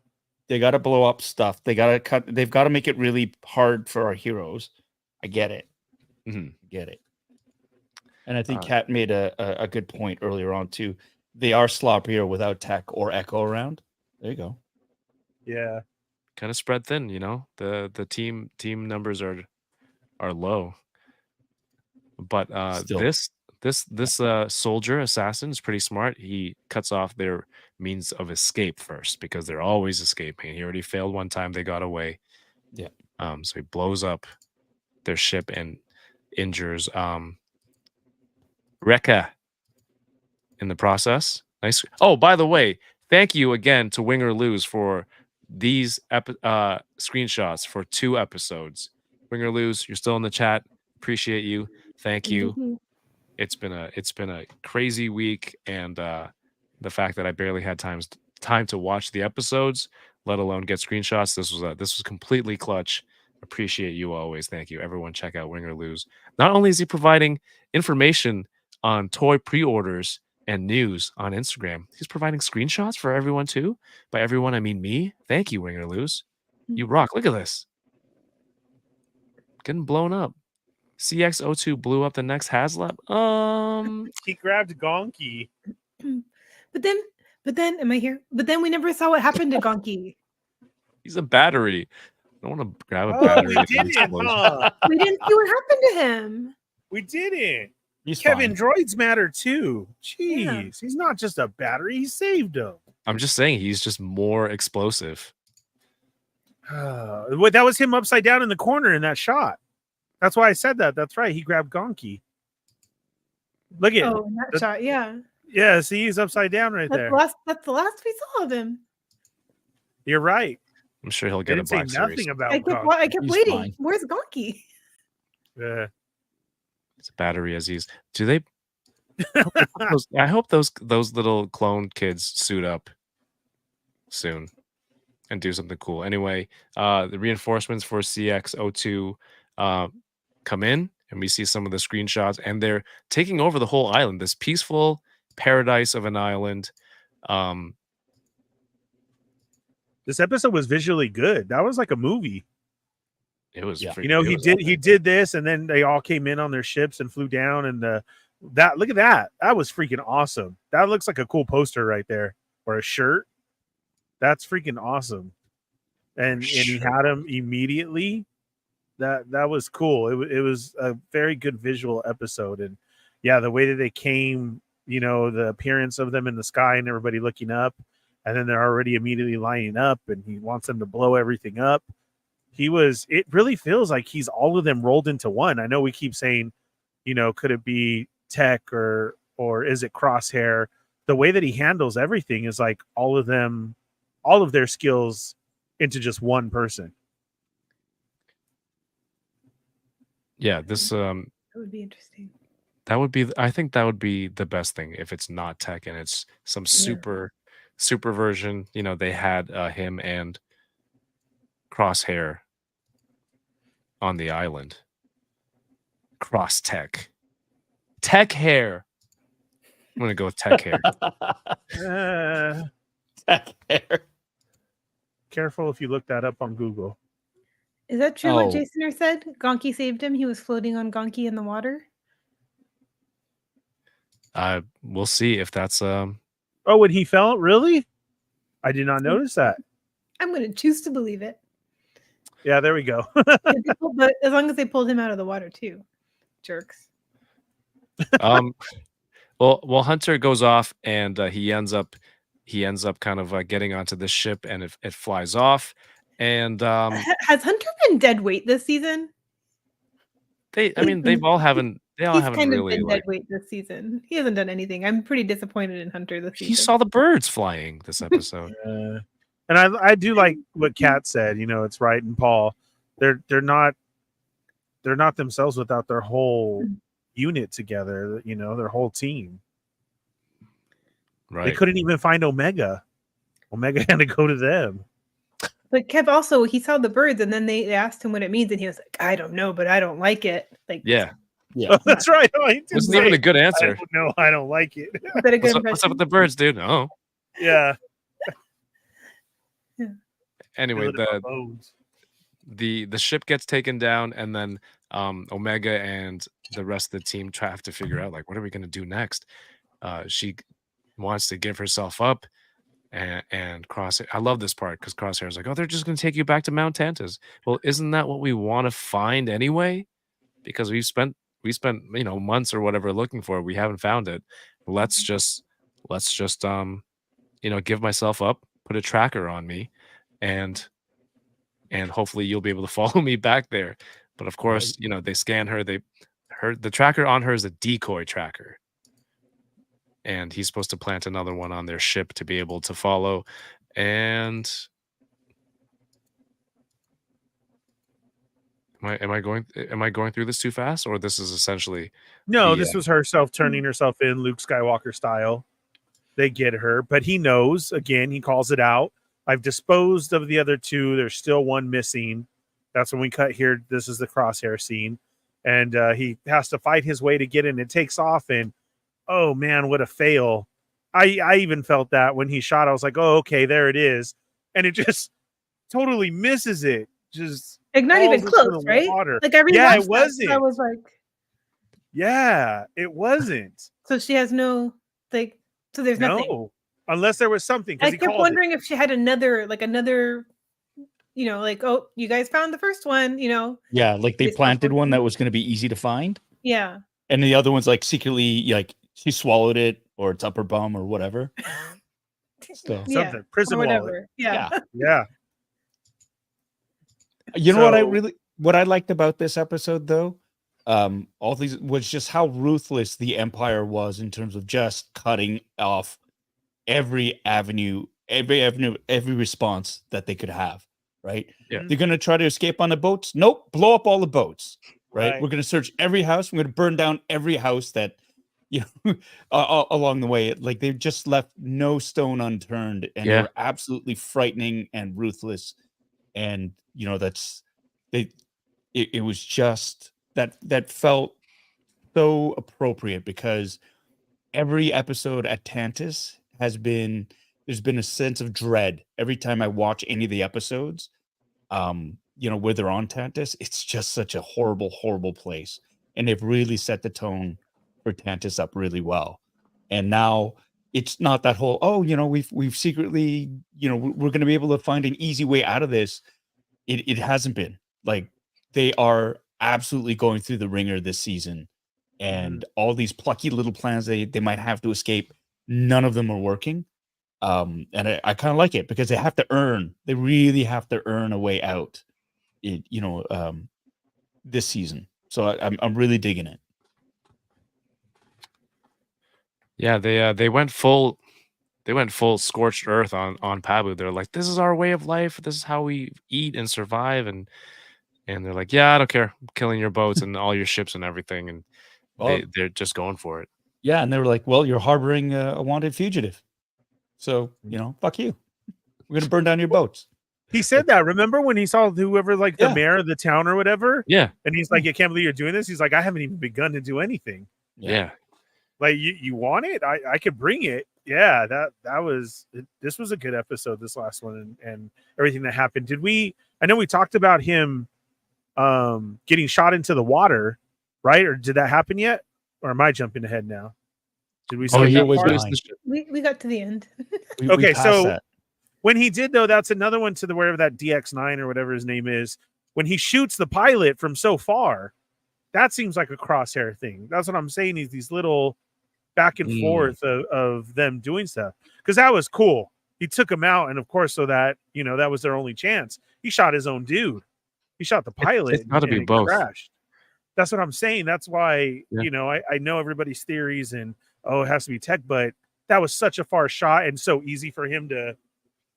They got to blow up stuff. They've got to make it really hard for our heroes. I get it. Mhm. Get it. And I think Uh, Kat made a good point earlier on too. They are sloppier without tech or echo around. There you go. Yeah. Kind of spread thin, the team numbers are low. But Still. this soldier assassin is pretty smart. He cuts off their means of escape first because they're always escaping. He already failed one time, they got away. Yeah. So he blows up their ship and injures Rekka in the process. Nice. Oh, by the way, thank you again to Wing or Lose for these screenshots for 2 episodes. Wing or Lose, you're still in the chat. Appreciate you. Thank you. Mhm. It's been a crazy week, and the fact that I barely had time to watch the episodes, let alone get screenshots. This was completely clutch. Appreciate you always. Thank you, everyone. Check out Wing or Lose. Not only is he providing information on toy pre-orders and news on Instagram, he's providing screenshots for everyone too. By everyone, I mean me. Thank you, Wing or Lose. You rock. Look at this. Getting blown up. CX02 blew up the next HasLab. He grabbed Gonky. But then, am I here? But then we never saw what happened to Gonky. He's a battery. I don't want to grab a Oh, battery. we with an didn't, explosion. huh? We didn't see what happened to him. We didn't. He's Kevin, fine. droids matter too. Jeez, Yeah. he's not just a battery. He saved him. I'm just saying he's just more explosive. Wait, that was him upside down in the corner in that shot. That's why I said that. That's right. He grabbed Gonky. Look at Oh, in that That- shot, yeah. yeah. See, he's upside down right there. That's the last we saw of him. You're right. I'm sure he'll They get a didn't say Black nothing Series. about I kept Gonky. He's waiting. fine. Where's Gonky? Yeah. It's a battery Aziz. Do they? I hope those little clone kids suit up soon and do something cool. Anyway, the reinforcements for CX-02 come in, and we see some of the screenshots, and they're taking over the whole island. This peaceful paradise of an island. This episode was visually good. That was like a movie. It was, Yeah. He did this, and then they all came in on their ships and flew down, and look at that. That was freaking awesome. That looks like a cool poster right there, or a shirt. That's freaking awesome. And he had him immediately. That was cool. It was a very good visual episode, and yeah, the way that they came, the appearance of them in the sky and everybody looking up, and then they're already immediately lining up, and he wants them to blow everything up. It really feels like he's all of them rolled into one. I know we keep saying, could it be Tech or is it Crosshair? The way that he handles everything is like all of their skills into just one person. Yeah, this That would be interesting. I think that would be the best thing if it's not Tech and it's some super version. They had him and Crosshair on the island. Cross Tech hair. I'm gonna go with Tech hair. Tech hair. Careful if you look that up on Google. Is that true what Jason said? Gonki saved him. He was floating on Gonki in the water. We'll see if that's Oh, when he fell, really? I did not notice that. I'm going to choose to believe it. Yeah, there we go. But as long as they pulled him out of the water too, jerks. Well, Hunter goes off and he ends up kind of getting onto the ship, and it flies off. And has Hunter been dead weight this season? they all haven't He's really been dead weight this season. He hasn't done anything. I'm pretty disappointed in Hunter this season. He saw the birds flying this episode. And I do like what Kat said. It's right, and Paul, they're not themselves without their whole unit together. Their whole team. Right. They couldn't even find Omega. Omega had to go to them. But Kev also, he saw the birds, and then they asked him what it means, and he was like, "I don't know, but I don't like it." Like, yeah, oh, that's right. It wasn't even a good answer. No, I don't like it. What's up with the birds, dude? Oh, yeah. Anyway, the ship gets taken down, and then Omega and the rest of the team have to figure out, like, what are we going to do next? She wants to give herself up, and Crosshair. I love this part because Crosshair is like, "Oh, they're just going to take you back to Mount Tantus." Well, isn't that what we want to find anyway? Because we spent months or whatever looking for it. We haven't found it. Let's just give myself up, put a tracker on me, and hopefully you'll be able to follow me back there. But of course, they scan her. The tracker on her is a decoy tracker, and he's supposed to plant another one on their ship to be able to follow. And am I going through this too fast, or this is essentially this was herself turning herself in Luke Skywalker style. They get her, but he knows, again, he calls it out. I've disposed of the other two. There's still one missing. That's when we cut here. This is the Crosshair scene. And he has to fight his way to get in. It takes off, and oh man, what a fail. I even felt that when he shot. I was like, oh, okay, there it is. And it just totally misses it. Just like not even close, right? Water. Like every it wasn't. I was like, yeah, it wasn't. So she has no so there's nothing. Unless there was something. I kept wondering if she had another, oh, you guys found the first one, Yeah, like they planted one that was going to be easy to find. Yeah. And the other one's like secretly, like she swallowed it, or it's up her bum, or whatever. So something. Prison wallet. Yeah. Yeah. What I liked about this episode, though, all these was just how ruthless the Empire was in terms of just cutting off every response that they could have. Right? Yeah. They're gonna try to escape on the boats. Nope, blow up all the boats. Right? We're gonna search every house. We're gonna burn down every house that along the way. Like they've just left no stone unturned, and they Yeah. were absolutely frightening and ruthless. And it was just that felt so appropriate because every episode at Tantus there's been a sense of dread every time I watch any of the episodes. Where they're on Tantus, it's just such a horrible, horrible place. And they've really set the tone for Tantus up really well. And now it's not that whole, we've secretly, we're going to be able to find an easy way out of this. It hasn't been. Like, they are absolutely going through the ringer this season. And all these plucky little plans they might have to escape, none of them are working. And I kind of like it because they really have to earn a way out, this season. So I'm really digging it. Yeah, they went full scorched earth on Pabu. They're like, this is our way of life. This is how we eat and survive. And they're like, yeah, I don't care. I'm killing your boats and all your ships and everything. And they're just going for it. Yeah, and they were like, well, you're harboring a wanted fugitive. So, fuck you. We're going to burn down your boats. He said that. Remember when he saw whoever, like the mayor of the town or whatever? Yeah. And he's like, I can't believe you're doing this. He's like, I haven't even begun to do anything. Yeah. Like, you want it? I could bring it. Yeah, this was a good episode, this last one, and everything that happened. I know we talked about him getting shot into the water, right? Or did that happen yet? Or am I jumping ahead now? Did we he was we got to the end. Okay, so when he did, though, that's another one to wherever that DX9 or whatever his name is. When he shoots the pilot from so far, that seems like a crosshair thing. That's what I'm saying, is these little back and forth of them doing stuff. Because that was cool. He took him out, and of course, so that, that was their only chance. He shot his own dude. He shot the pilot. It's got to be both. Crashed. That's what I'm saying. That's why, I know everybody's theories and, it has to be Tech, but that was such a far shot and so easy for him to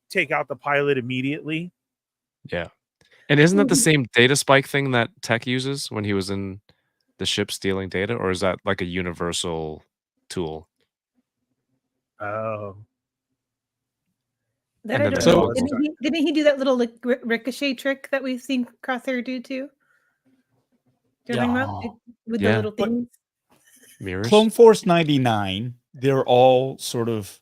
take out the pilot immediately. Yeah. And isn't that the same data spike thing that Tech uses when he was in the ship stealing data? Or is that like a universal tool? Oh. That I don't know. Didn't he do that little ricochet trick that we've seen Crosshair do too? Do you remember with the little things? Mirrors. Clone Force 99, they're all sort of,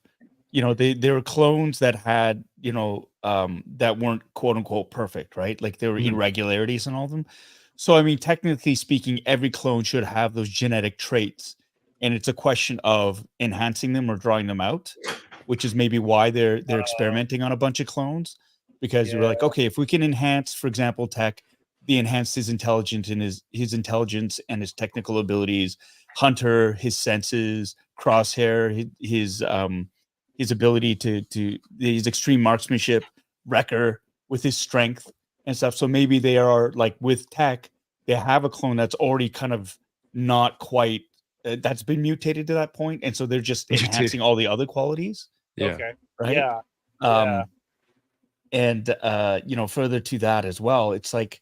they were clones that had, that weren't quote unquote perfect, right? Like there were irregularities in all of them. So, I mean, technically speaking, every clone should have those genetic traits. And it's a question of enhancing them or drawing them out, which is maybe why they're experimenting on a bunch of clones. Because you're like, okay, if we can enhance, for example, Tech, enhance his intelligence and his intelligence and his technical abilities, Hunter, his senses, Crosshair, his ability to his extreme marksmanship, Wrecker with his strength and stuff. So maybe they are like with Tech, they have a clone that's already kind of not quite that's been mutated to that point, and so they're just enhancing all the other qualities. Yeah. Okay. Right. Yeah. And further to that as well, it's like,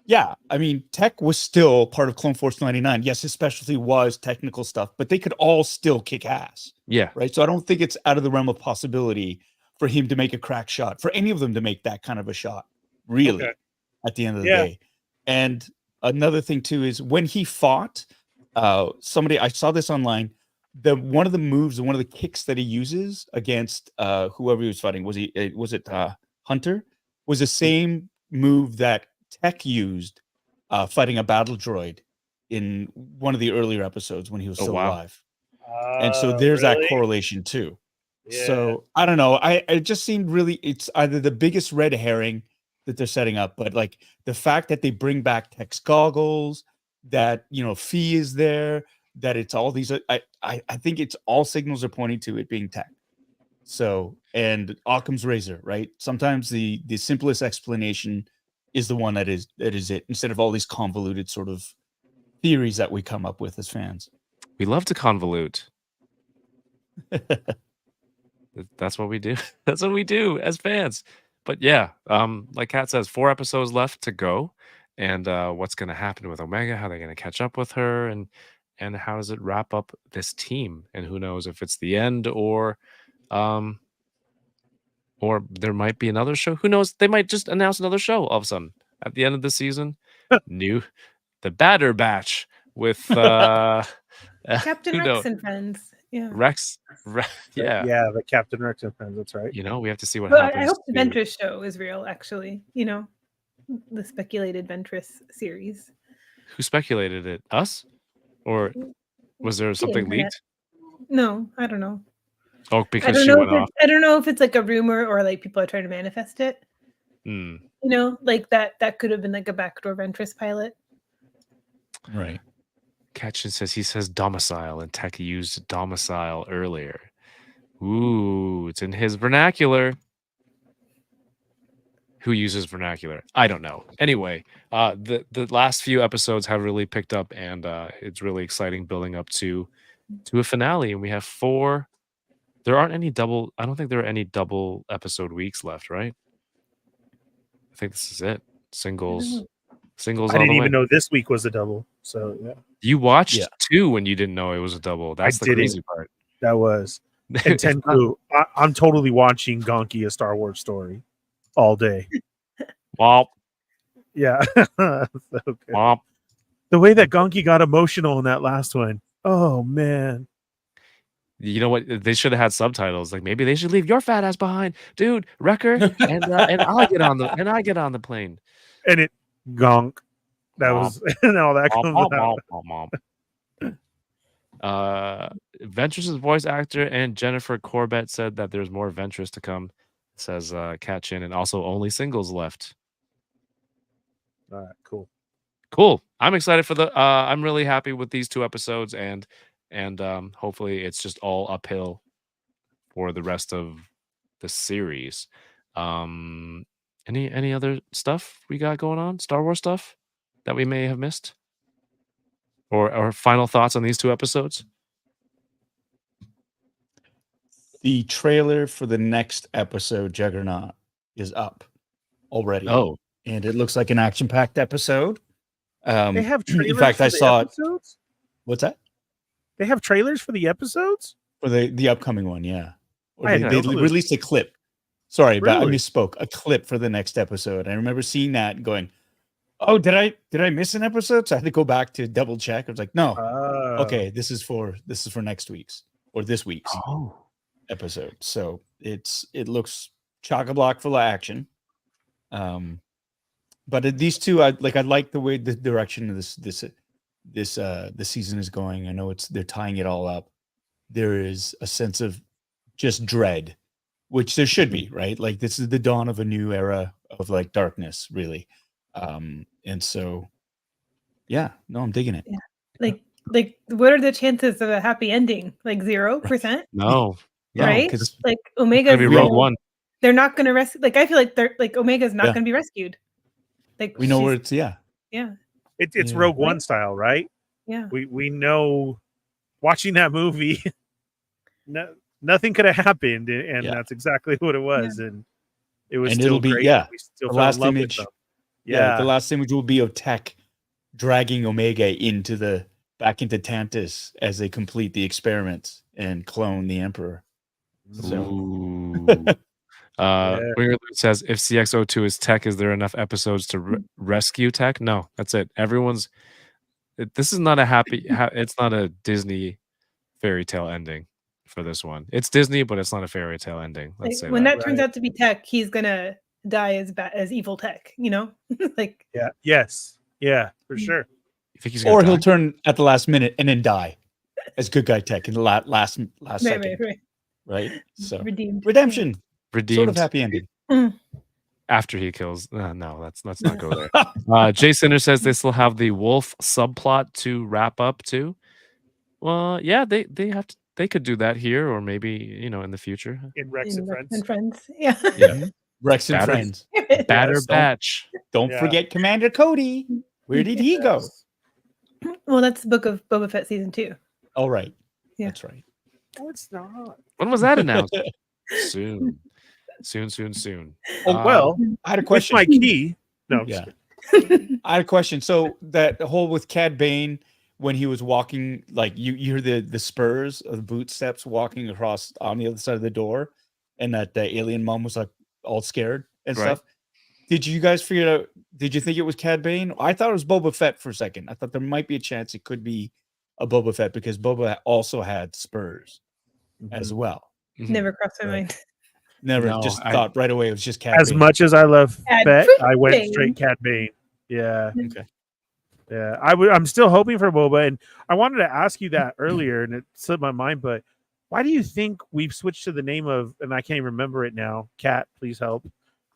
yeah, I mean, Tech was still part of Clone Force 99. Yes, his specialty was technical stuff, but they could all still kick ass. Yeah. Right. So I don't think it's out of the realm of possibility for him to make a crack shot, for any of them to make that kind of a shot, really, at the end of the day. And another thing, too, is when he fought, I saw this online, one of the moves, one of the kicks that he uses against whoever he was fighting, was it Hunter, was the same move that Tech used fighting a battle droid in one of the earlier episodes when he was still alive. And so there's that correlation too. Yeah. So I don't know. It just seemed really, it's either the biggest red herring that they're setting up, but like the fact that they bring back Tech's goggles, that Fee is there, that it's all these. I think it's all signals are pointing to it being Tech. So, and Occam's razor, right? Sometimes the simplest explanation is the one that is it, instead of all these convoluted sort of theories that we come up with as fans. We love to convolute. That's what we do. That's what we do as fans. But yeah, like Kat says, 4 episodes left to go. And what's going to happen with Omega? How they're going to catch up with her, and and how does it wrap up this team? And who knows if it's the end or there might be another show. Who knows? They might just announce another show all of a sudden at the end of the season. The Bad Batch with Captain who Rex knows? and friends. Yeah. Rex, yeah. Yeah, the Captain Rex and friends. That's right. You know, we have to see what But happens. I hope the to- Ventress show is real, actually. You know, the speculated Ventress series. Who speculated it? Us? Or was there something internet. leaked? No, I don't know. Oh, I because don't she know. went off. I don't know if it's like a rumor or like people are trying to manifest it. Hmm. You know, like that could have been like a backdoor Ventress pilot. Right. Catchin says he says domicile, and Tech used domicile earlier. Ooh, it's in his vernacular. Who uses vernacular? I don't know. Anyway, the last few episodes have really picked up, and it's really exciting building up to a finale. And we have 4. There aren't any double. I don't think there are any double episode weeks left, right? I think this is it. Singles. Singles. I all didn't the way. even know this week was a double. So yeah, You watched Yeah. 2 when you didn't know it was a double. That's the didn't. crazy part. that was. And It's not- Tenku, I'm totally watching Gonki, a Star Wars story, all day. Womp, Yeah. So good. womp. The way that Gonki got emotional in that last one. Oh man. You know what? They should have had subtitles. Like maybe they should leave your fat ass behind, dude. Wrecker, and I get on the plane. And it gonk. That was and all that Womp, comes womp, out. womp, womp, womp. Ventress's voice actor and Jennifer Corbett said that there's more Ventress to come. Says Catchin, and also only singles left. All right, cool. Cool. I'm excited for the. I'm really happy with these 2 episodes, and hopefully it's just all uphill for the rest of the series. Any other stuff we got going on? Star Wars stuff that we may have missed, or final thoughts on these 2 episodes? The trailer for the next episode, Juggernaut, is up already. Oh, And it looks like an action-packed episode. They have trailers in fact, for I the saw episodes? What's that? They have trailers for the episodes? For the upcoming one, yeah. Or I they had no clue. released a clip. Sorry, but I Really? misspoke. A clip for the next episode. I remember seeing that and going, "Oh, did I miss an episode?" So I had to go back to double check. I was like, "No, okay, this is for next week's or this week's episode." So it looks chock-a-block full of action. But these 2, I like the way the direction of this season is going. I know they're tying it all up. There is a sense of just dread, which there should be, right? Like this is the dawn of a new era of like darkness, really. And so, yeah, no, I'm digging it. Yeah. Like, what are the chances of a happy ending? Like 0%, no, right? because Like it's gonna Omega's be Rogue One. They're not going to rescue. Like I feel like they're like Omega's not Yeah. going to be rescued. Like we know she's- where it's Yeah, It's Yeah. Rogue One style, right? yeah. We know watching that movie, nothing could have happened, and Yeah. that's exactly what it was, and it was And still it'll be- great. yeah, We still the fell in last love with image- them. yeah, the last image will be of Tech dragging Omega back into Tantus as they complete the experiments and clone the Emperor. So Ooh. Yeah. Winger Luke says, if CX02 is Tech, is there enough episodes to rescue Tech? No, that's it. This is not a happy. It's not a Disney fairy tale ending for this one. It's Disney, but it's not a fairy tale ending. Let's say When that. that turns out to be Tech, he's gonna die as evil Tech. You know, like Yeah. Yes. Yeah. For sure. You think he's gonna or he'll die? turn at the last minute and then die as good guy Tech in the last second, right. right? So Redeemed. redemption, redeemed sort of happy ending. after he kills. No, let's not go there. Jay Sinner says they still have the Wolf subplot to wrap up too. Well, yeah, they have to. They could do that here, or maybe in the future. In Rex and Friends. And friends. Yeah. Yeah, Rex and Batter- friends. Batter Yes, Batch. Don't Yeah. forget Commander Cody. Where did he go? Well, that's the book of Boba Fett season 2. All right, Yeah. that's right. No, it's not. When was that announced? Soon. Oh, well, I had a with question. my key. No. I'm just Yeah. kidding. I had a question. So that whole with Cad Bane, when he was walking, like you hear the spurs of the boot steps walking across on the other side of the door, and that the alien mom was like all scared and Right. stuff. Did you guys figure out? Did you think it was Cad Bane? I thought it was Boba Fett for a second. I thought there might be a chance it could be a Boba Fett because Boba also had spurs as well. Never crossed my mind. Never No, just I- thought right away it was just Cad As Bane. much as I love Cad Fett, I went Bane. straight Cad Bane. Yeah. Okay. Yeah, I'm still hoping for Boba, and I wanted to ask you that earlier, and it slipped my mind. But why do you think we've switched to the name of, and I can't even remember it now? Cat, please help.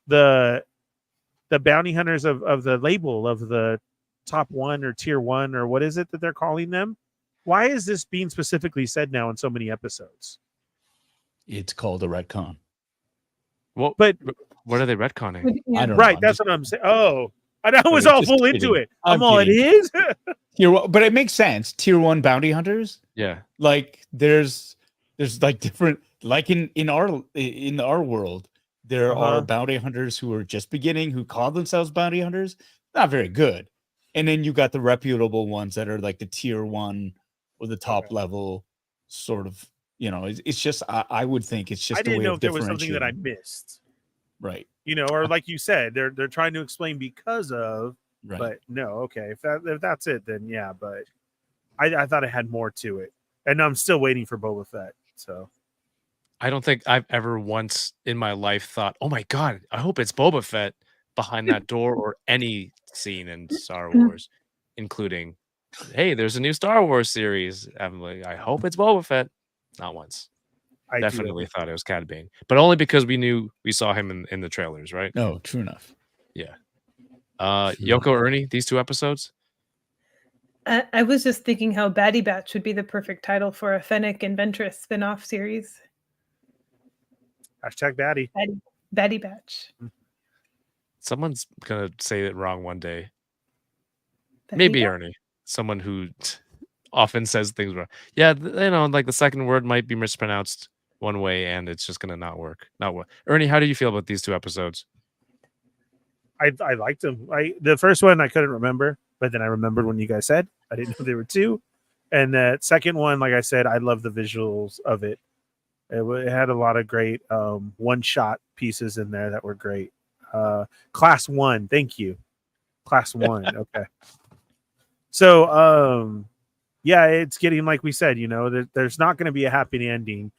The bounty hunters of the label of the top one or tier one or what is it that they're calling them? Why is this being specifically said now in so many episodes? It's called a retcon. Well, But what are they retconning? Yeah. I don't right, know. that's what I'm saying. Oh, I was Okay, all just full kidding. into it. I'm I'm all it kidding. is. Tier one, but it makes sense. Tier 1 bounty hunters. Yeah. Like there's like different, like in our world, there are bounty hunters who are just beginning, who call themselves bounty hunters. Not very good. And then you got the reputable ones that are like the tier 1 or the top level sort of, it's just, I would think it's just I a didn't way know of if there was something that I differentiating. missed. Right. Or like you said, they're trying to explain because of, Right. but no, okay. If that's it, then yeah, but I thought it had more to it. And I'm still waiting for Boba Fett. So I don't think I've ever once in my life thought, "Oh my god, I hope it's Boba Fett behind that door," or any scene in Star Wars, including, "Hey, there's a new Star Wars series." I'm like, I hope it's Boba Fett. Not once. I Definitely thought it was Cad Bane, but only because we saw him in the trailers, right? No, true enough. Yeah. Yoko, Ernie, these 2 episodes. I was just thinking how Bad Batch would be the perfect title for a Fennec and Ventress spin-off series. Hashtag baddie. Bad Batch. Someone's gonna say it wrong one day. Bad Maybe Batch? Ernie, someone who often says things wrong. Yeah, like the second word might be mispronounced one way, and it's just gonna not work. Ernie, how do you feel about these 2 episodes? I liked them. The first one I couldn't remember, but then I remembered when you guys said. I didn't know there were 2. And that second one, like I said, I love the visuals of it. It had a lot of great one-shot pieces in there that were great. Class 1, thank you. Class 1, okay. So, yeah, it's getting, like we said, there's not going to be a happy ending,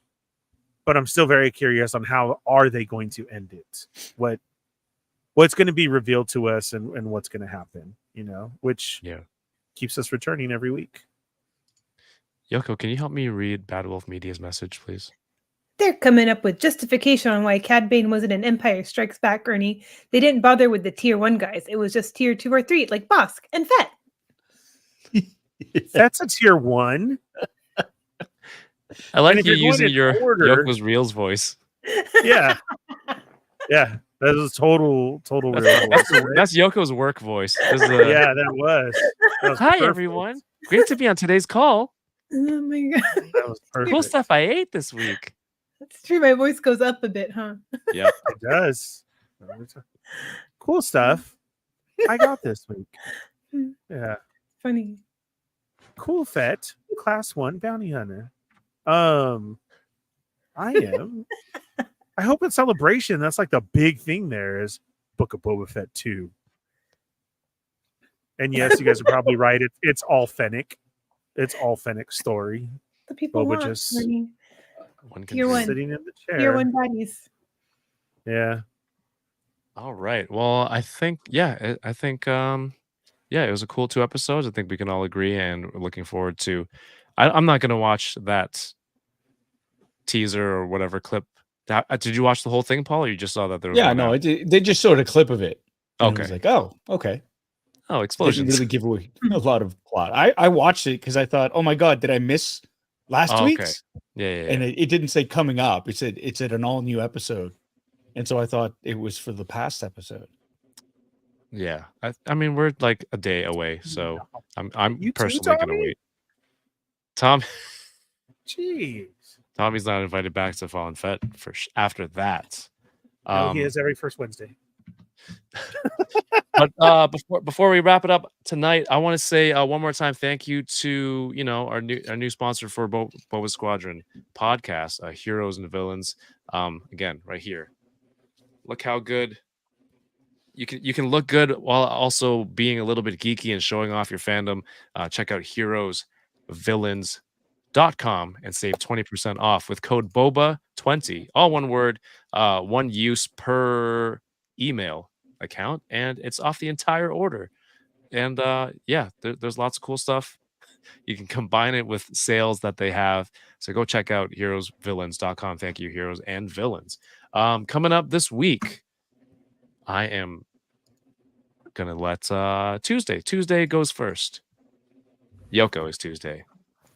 but I'm still very curious on how are they going to end it? What's going to be revealed to us and what's going to happen, which keeps us returning every week. Yoko, can you help me read Bad Wolf Media's message, please? They're coming up with justification on why Cad Bane wasn't an Empire Strikes Back, Ernie. They didn't bother with the tier 1 guys. It was just tier 2 or 3, like Bosk and Fett. That's a tier 1. I like if you you're going using in your order- Yoko's Reels voice. Yeah. Yeah. That was total real voice, right? That's Yoko's work voice. This is Yeah, that was Hi, perfect. everyone. Great to be on today's call. Oh my god. That was perfect. Cool stuff I ate this week. That's true. My voice goes up a bit, huh? Yep. It does. Cool stuff. I got this week. Yeah. Funny. Cool Fett, class 1 bounty hunter. I am. I hope in Celebration, that's like the big thing there is Book of Boba Fett 2. And yes, you guys are probably right. It's all Fennec. It's all Fennec's story. The people Boba want just- Ernie. One Tier can- 1. Sitting in the chair. Tier 1 baddies. Yeah. All right. Well, I think it was a cool 2 episodes. I think we can all agree, and we're looking forward to. I'm not going to watch that teaser or whatever clip. Did you watch the whole thing, Paul, or you just saw that there was Yeah, one no, out? they just showed a clip of it. And Okay. It was like, oh, okay. Oh, Doesn't explosions. really give away a lot of plot. I watched it because I thought, oh my god, did I miss last Oh, okay. week's? Yeah. And it didn't say coming up. It said it's at an all new episode, and so I thought it was for the past episode. Yeah. I mean, we're like a day away, so I'm You too, personally going to Tommy? wait. Tom, Jeez. Tommy's not invited back to Fallen Fett after that. No, he is every first Wednesday. But before we wrap it up tonight, I want to say one more time thank you to our new sponsor for Boba Squadron Podcast, Heroes and Villains. Again, right here. Look how good you can look good while also being a little bit geeky and showing off your fandom. Check out heroesvillains.com and save 20% off with code BOBA20, all one word, one use per email account, and it's off the entire order. And there's lots of cool stuff. You can combine it with sales that they have. So go check out heroesvillains.com. Thank you, Heroes and Villains. Coming up this week, I am gonna let Tuesday goes first. Yoko is Tuesday.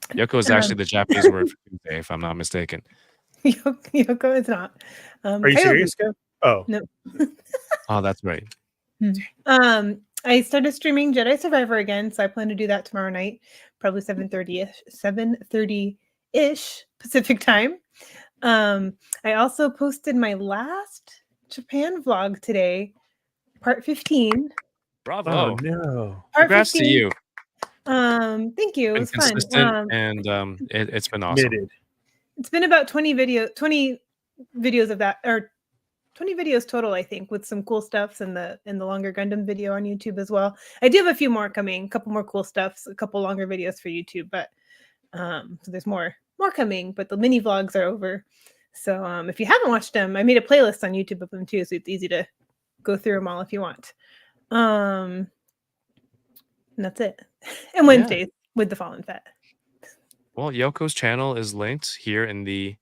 Yoko is actually the Japanese word for Tuesday, if I'm not mistaken. Yoko is not. Are you serious, Kev? Oh no. Oh, that's right. I started streaming Jedi Survivor again, so I plan to do that tomorrow night, probably 7:30-ish Pacific time. I also posted my last Japan vlog today, part 15. Bravo! Oh no! Congrats to you. Thank you. It was fun. And it's been awesome. It's been about 20 videos of that, or 20 videos total, I think, with some cool stuffs and the longer Gundam video on YouTube as well. I do have a few more coming, a couple more cool stuffs, a couple longer videos for YouTube, but so there's more coming, but the mini vlogs are over. So if you haven't watched them, I made a playlist on YouTube of them too, so it's easy to go through them all if you want. And that's it. And Wednesdays with the Fallen Fett. Well, Yoko's channel is linked here in the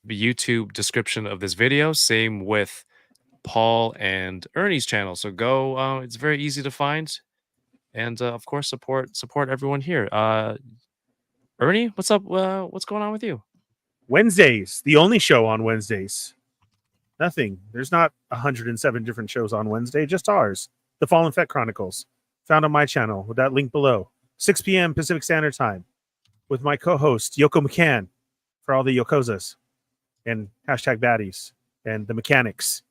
YouTube description of this video. Same with Paul and Ernie's channel. So go. It's very easy to find, and of course support everyone here. Ernie, what's up? What's going on with you? Wednesdays, the only show on Wednesdays. Nothing. There's not 107 different shows on Wednesday, just ours. The Fallen Fett Chronicles, found on my channel with that link below. 6 p.m. Pacific Standard Time with my co-host, Yoko McCann, for all the Yokozas and hashtag baddies and the mechanics.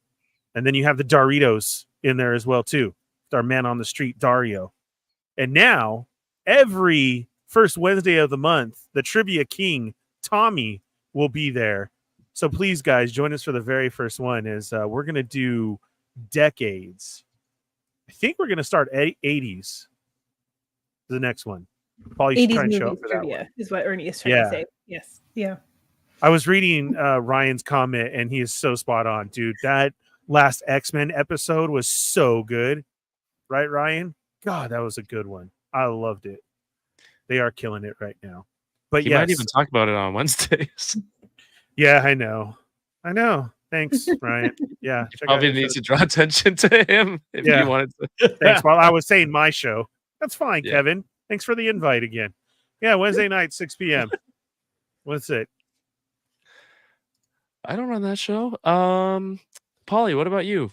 And then you have the Doritos in there as well, too. With our man on the street, Dario. And now, every first Wednesday of the month, the Trivia King, Tommy, will be there. So please, guys, join us for the very first one. We're going to do decades. I think we're going to start 80s. The next one. Paul, you should try and show up for that one. Is what Ernie is trying to say. Yes. Yeah. I was reading Ryan's comment, and he is so spot on, dude. That last X-Men episode was so good. Right, Ryan? God, that was a good one. I loved it. They are killing it right now. But you might even talk about it on Wednesdays. Yeah, I know. Thanks, Ryan. Yeah. You probably need to draw attention to him if you wanted to. Thanks. While I was saying my show. That's fine, Kevin. Thanks for the invite again. Yeah, Wednesday night, 6 p.m. What's it? I don't run that show. Polly, what about you?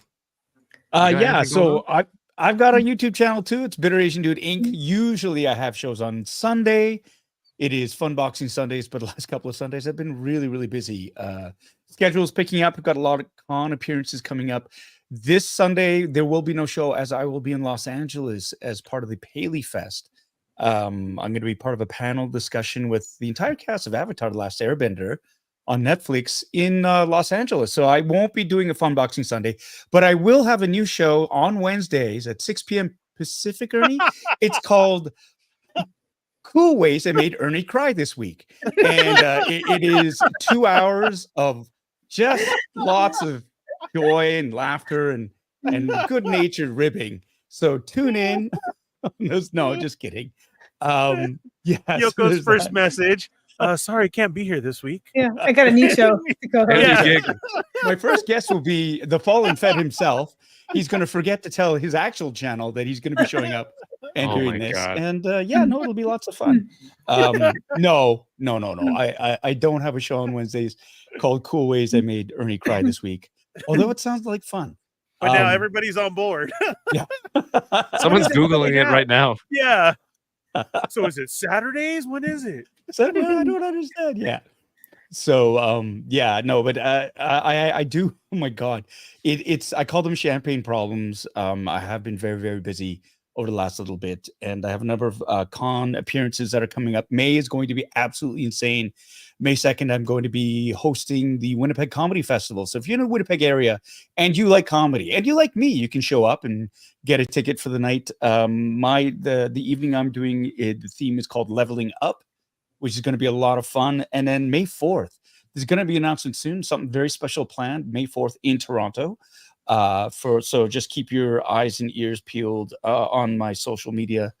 So I've got a YouTube channel too. It's Bitter Asian Dude Inc. Usually I have shows on Sunday. It is Fun Boxing Sundays, but the last couple of Sundays I've been really, really busy. Schedule's picking up. I've got a lot of con appearances coming up. This Sunday, there will be no show as I will be in Los Angeles as part of the Paley Fest. I'm going to be part of a panel discussion with the entire cast of Avatar: The Last Airbender on Netflix in Los Angeles. So I won't be doing a Fun Boxing Sunday, but I will have a new show on Wednesdays at 6 p.m. Pacific, Ernie. It's called Cool Ways I Made Ernie Cry This Week. And it is 2 hours of just lots of joy and laughter and good-natured ribbing. So tune in. No, just kidding. Yes, Yoko's first message. Sorry, can't be here this week. Yeah, I got a new show to go on. My first guest will be the Fallen Fett himself. He's going to forget to tell his actual channel that he's going to be showing up and doing this. God. And it'll be lots of fun. No. I don't have a show on Wednesdays called Cool Ways I Made Ernie Cry This Week. Although it sounds like fun. But now everybody's on board. Yeah. Someone's Googling it right now. Yeah. So is it Saturdays? When is it? Saturday? I don't understand. Yeah. So yeah, no, but I do. Oh my god, it's I call them champagne problems. I have been very, very busy over the last little bit, and I have a number of con appearances that are coming up. May is going to be absolutely insane. May 2nd, I'm going to be hosting the Winnipeg Comedy Festival. So if you're in the Winnipeg area and you like comedy and you like me, you can show up and get a ticket for the night. The evening I'm doing it, the theme is called Leveling Up, which is going to be a lot of fun. And then May 4th, there's going to be an announcement soon, something very special planned, May 4th in Toronto. So just keep your eyes and ears peeled on my social media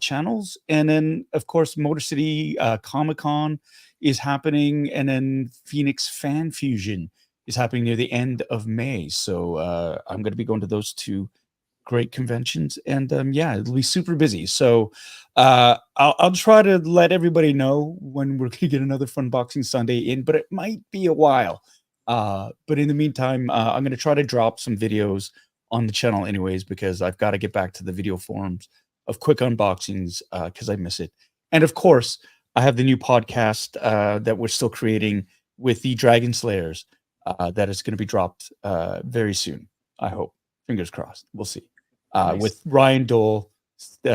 channels. And then, of course, Motor City Comic-Con is happening. And then Phoenix Fan Fusion is happening near the end of May. So I'm going to be going to those two great conventions, and yeah, it'll be super busy. So I'll try to let everybody know when we're gonna get another Fun Boxing Sunday in, but it might be a while. But in the meantime, I'm gonna try to drop some videos on the channel anyways, because I've got to get back to the video forms of quick unboxings because I miss it. And of course, I have the new podcast that we're still creating with the Dragon Slayers that is going to be dropped very soon. I hope. Fingers crossed. We'll see. Nice. With Ryan Dole,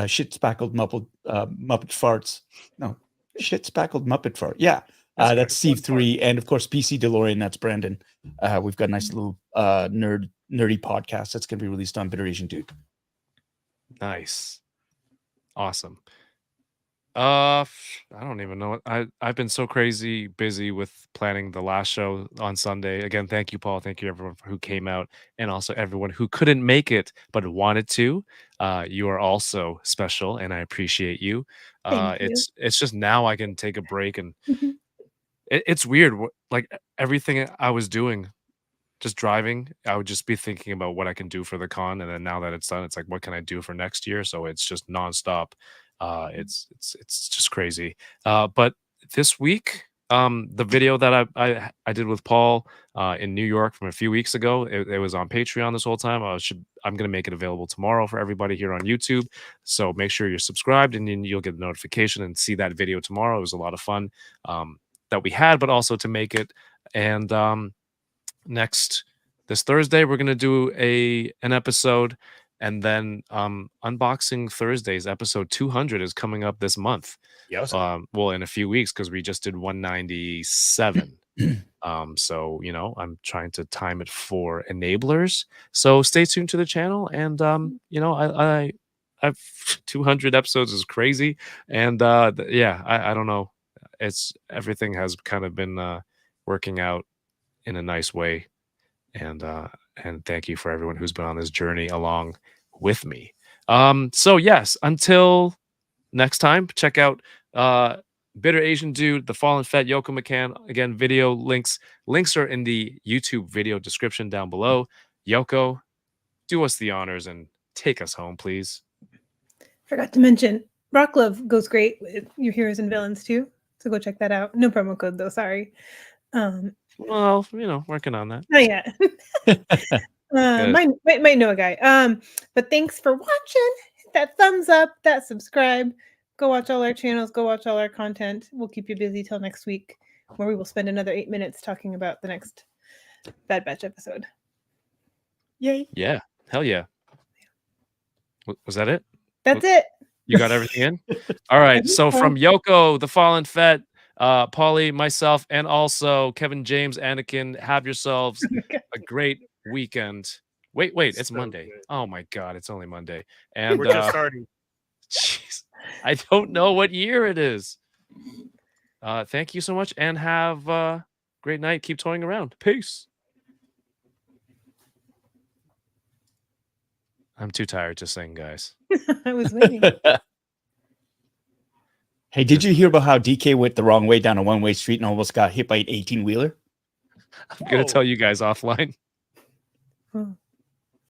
shit spackled Muppet farts. No, shit spackled Muppet fart. Yeah, that's Steve 3, and of course PC DeLorean. That's Brandon. We've got a nice little nerdy podcast that's going to be released on Bitter Asian Dude. Nice, awesome. I don't even know. I've been so crazy busy with planning the last show on Sunday. Again, thank you, Paul. Thank you, everyone who came out, and also everyone who couldn't make it but wanted to. You are also special, and I appreciate you. Thank you. It's just now I can take a break, and Mhm. it's weird. Like everything I was doing, just driving, I would just be thinking about what I can do for the con, and then now that it's done, it's like, what can I do for next year? So it's just nonstop. It's just crazy. But this week, the video that I did with Paul in New York from a few weeks ago, it was on Patreon this whole time. I'm gonna make it available tomorrow for everybody here on YouTube. So make sure you're subscribed, and then you'll get a notification and see that video tomorrow. It was a lot of fun that we had, but also to make it. And this Thursday, we're gonna do an episode. And then Unboxing Thursdays, episode 200 is coming up this month. Yes. Well, in a few weeks, because we just did 197. So, I'm trying to time it for enablers. So stay tuned to the channel. And, I have 200 episodes is crazy. And yeah, I don't know. Everything has kind of been working out in a nice way. And thank you for everyone who's been on this journey along with me. So yes, until next time, check out Bitter Asian Dude, The Fallen Fett, Yoko McCann. Again, video links are in the YouTube video description down below. Yoko, do us the honors and take us home, please. Forgot to mention, Rock Love goes great with your heroes and villains too. So go check that out. No promo code though, sorry. Well, working on that. Not yet. Might know a guy. But thanks for watching. Hit that thumbs up, that subscribe. Go watch all our channels. Go watch all our content. We'll keep you busy till next week, where we will spend another 8 minutes talking about the next Bad Batch episode. Yay! Yeah, hell yeah. Was that it? That's it. You got everything in? All right. So from Yoko, The Fallen Fett, Paulie, myself, and also Kevin James, Anakin, have yourselves a great weekend. Wait, it's so Monday. Good. Oh my God, it's only Monday. And we're just starting. Jeez, I don't know what year it is. Thank you so much, and have a great night. Keep toying around. Peace. I'm too tired to sing, guys. I was waiting. Hey, did you hear about how DK went the wrong way down a one-way street and almost got hit by an 18-wheeler? I'm going to tell you guys offline. Oh.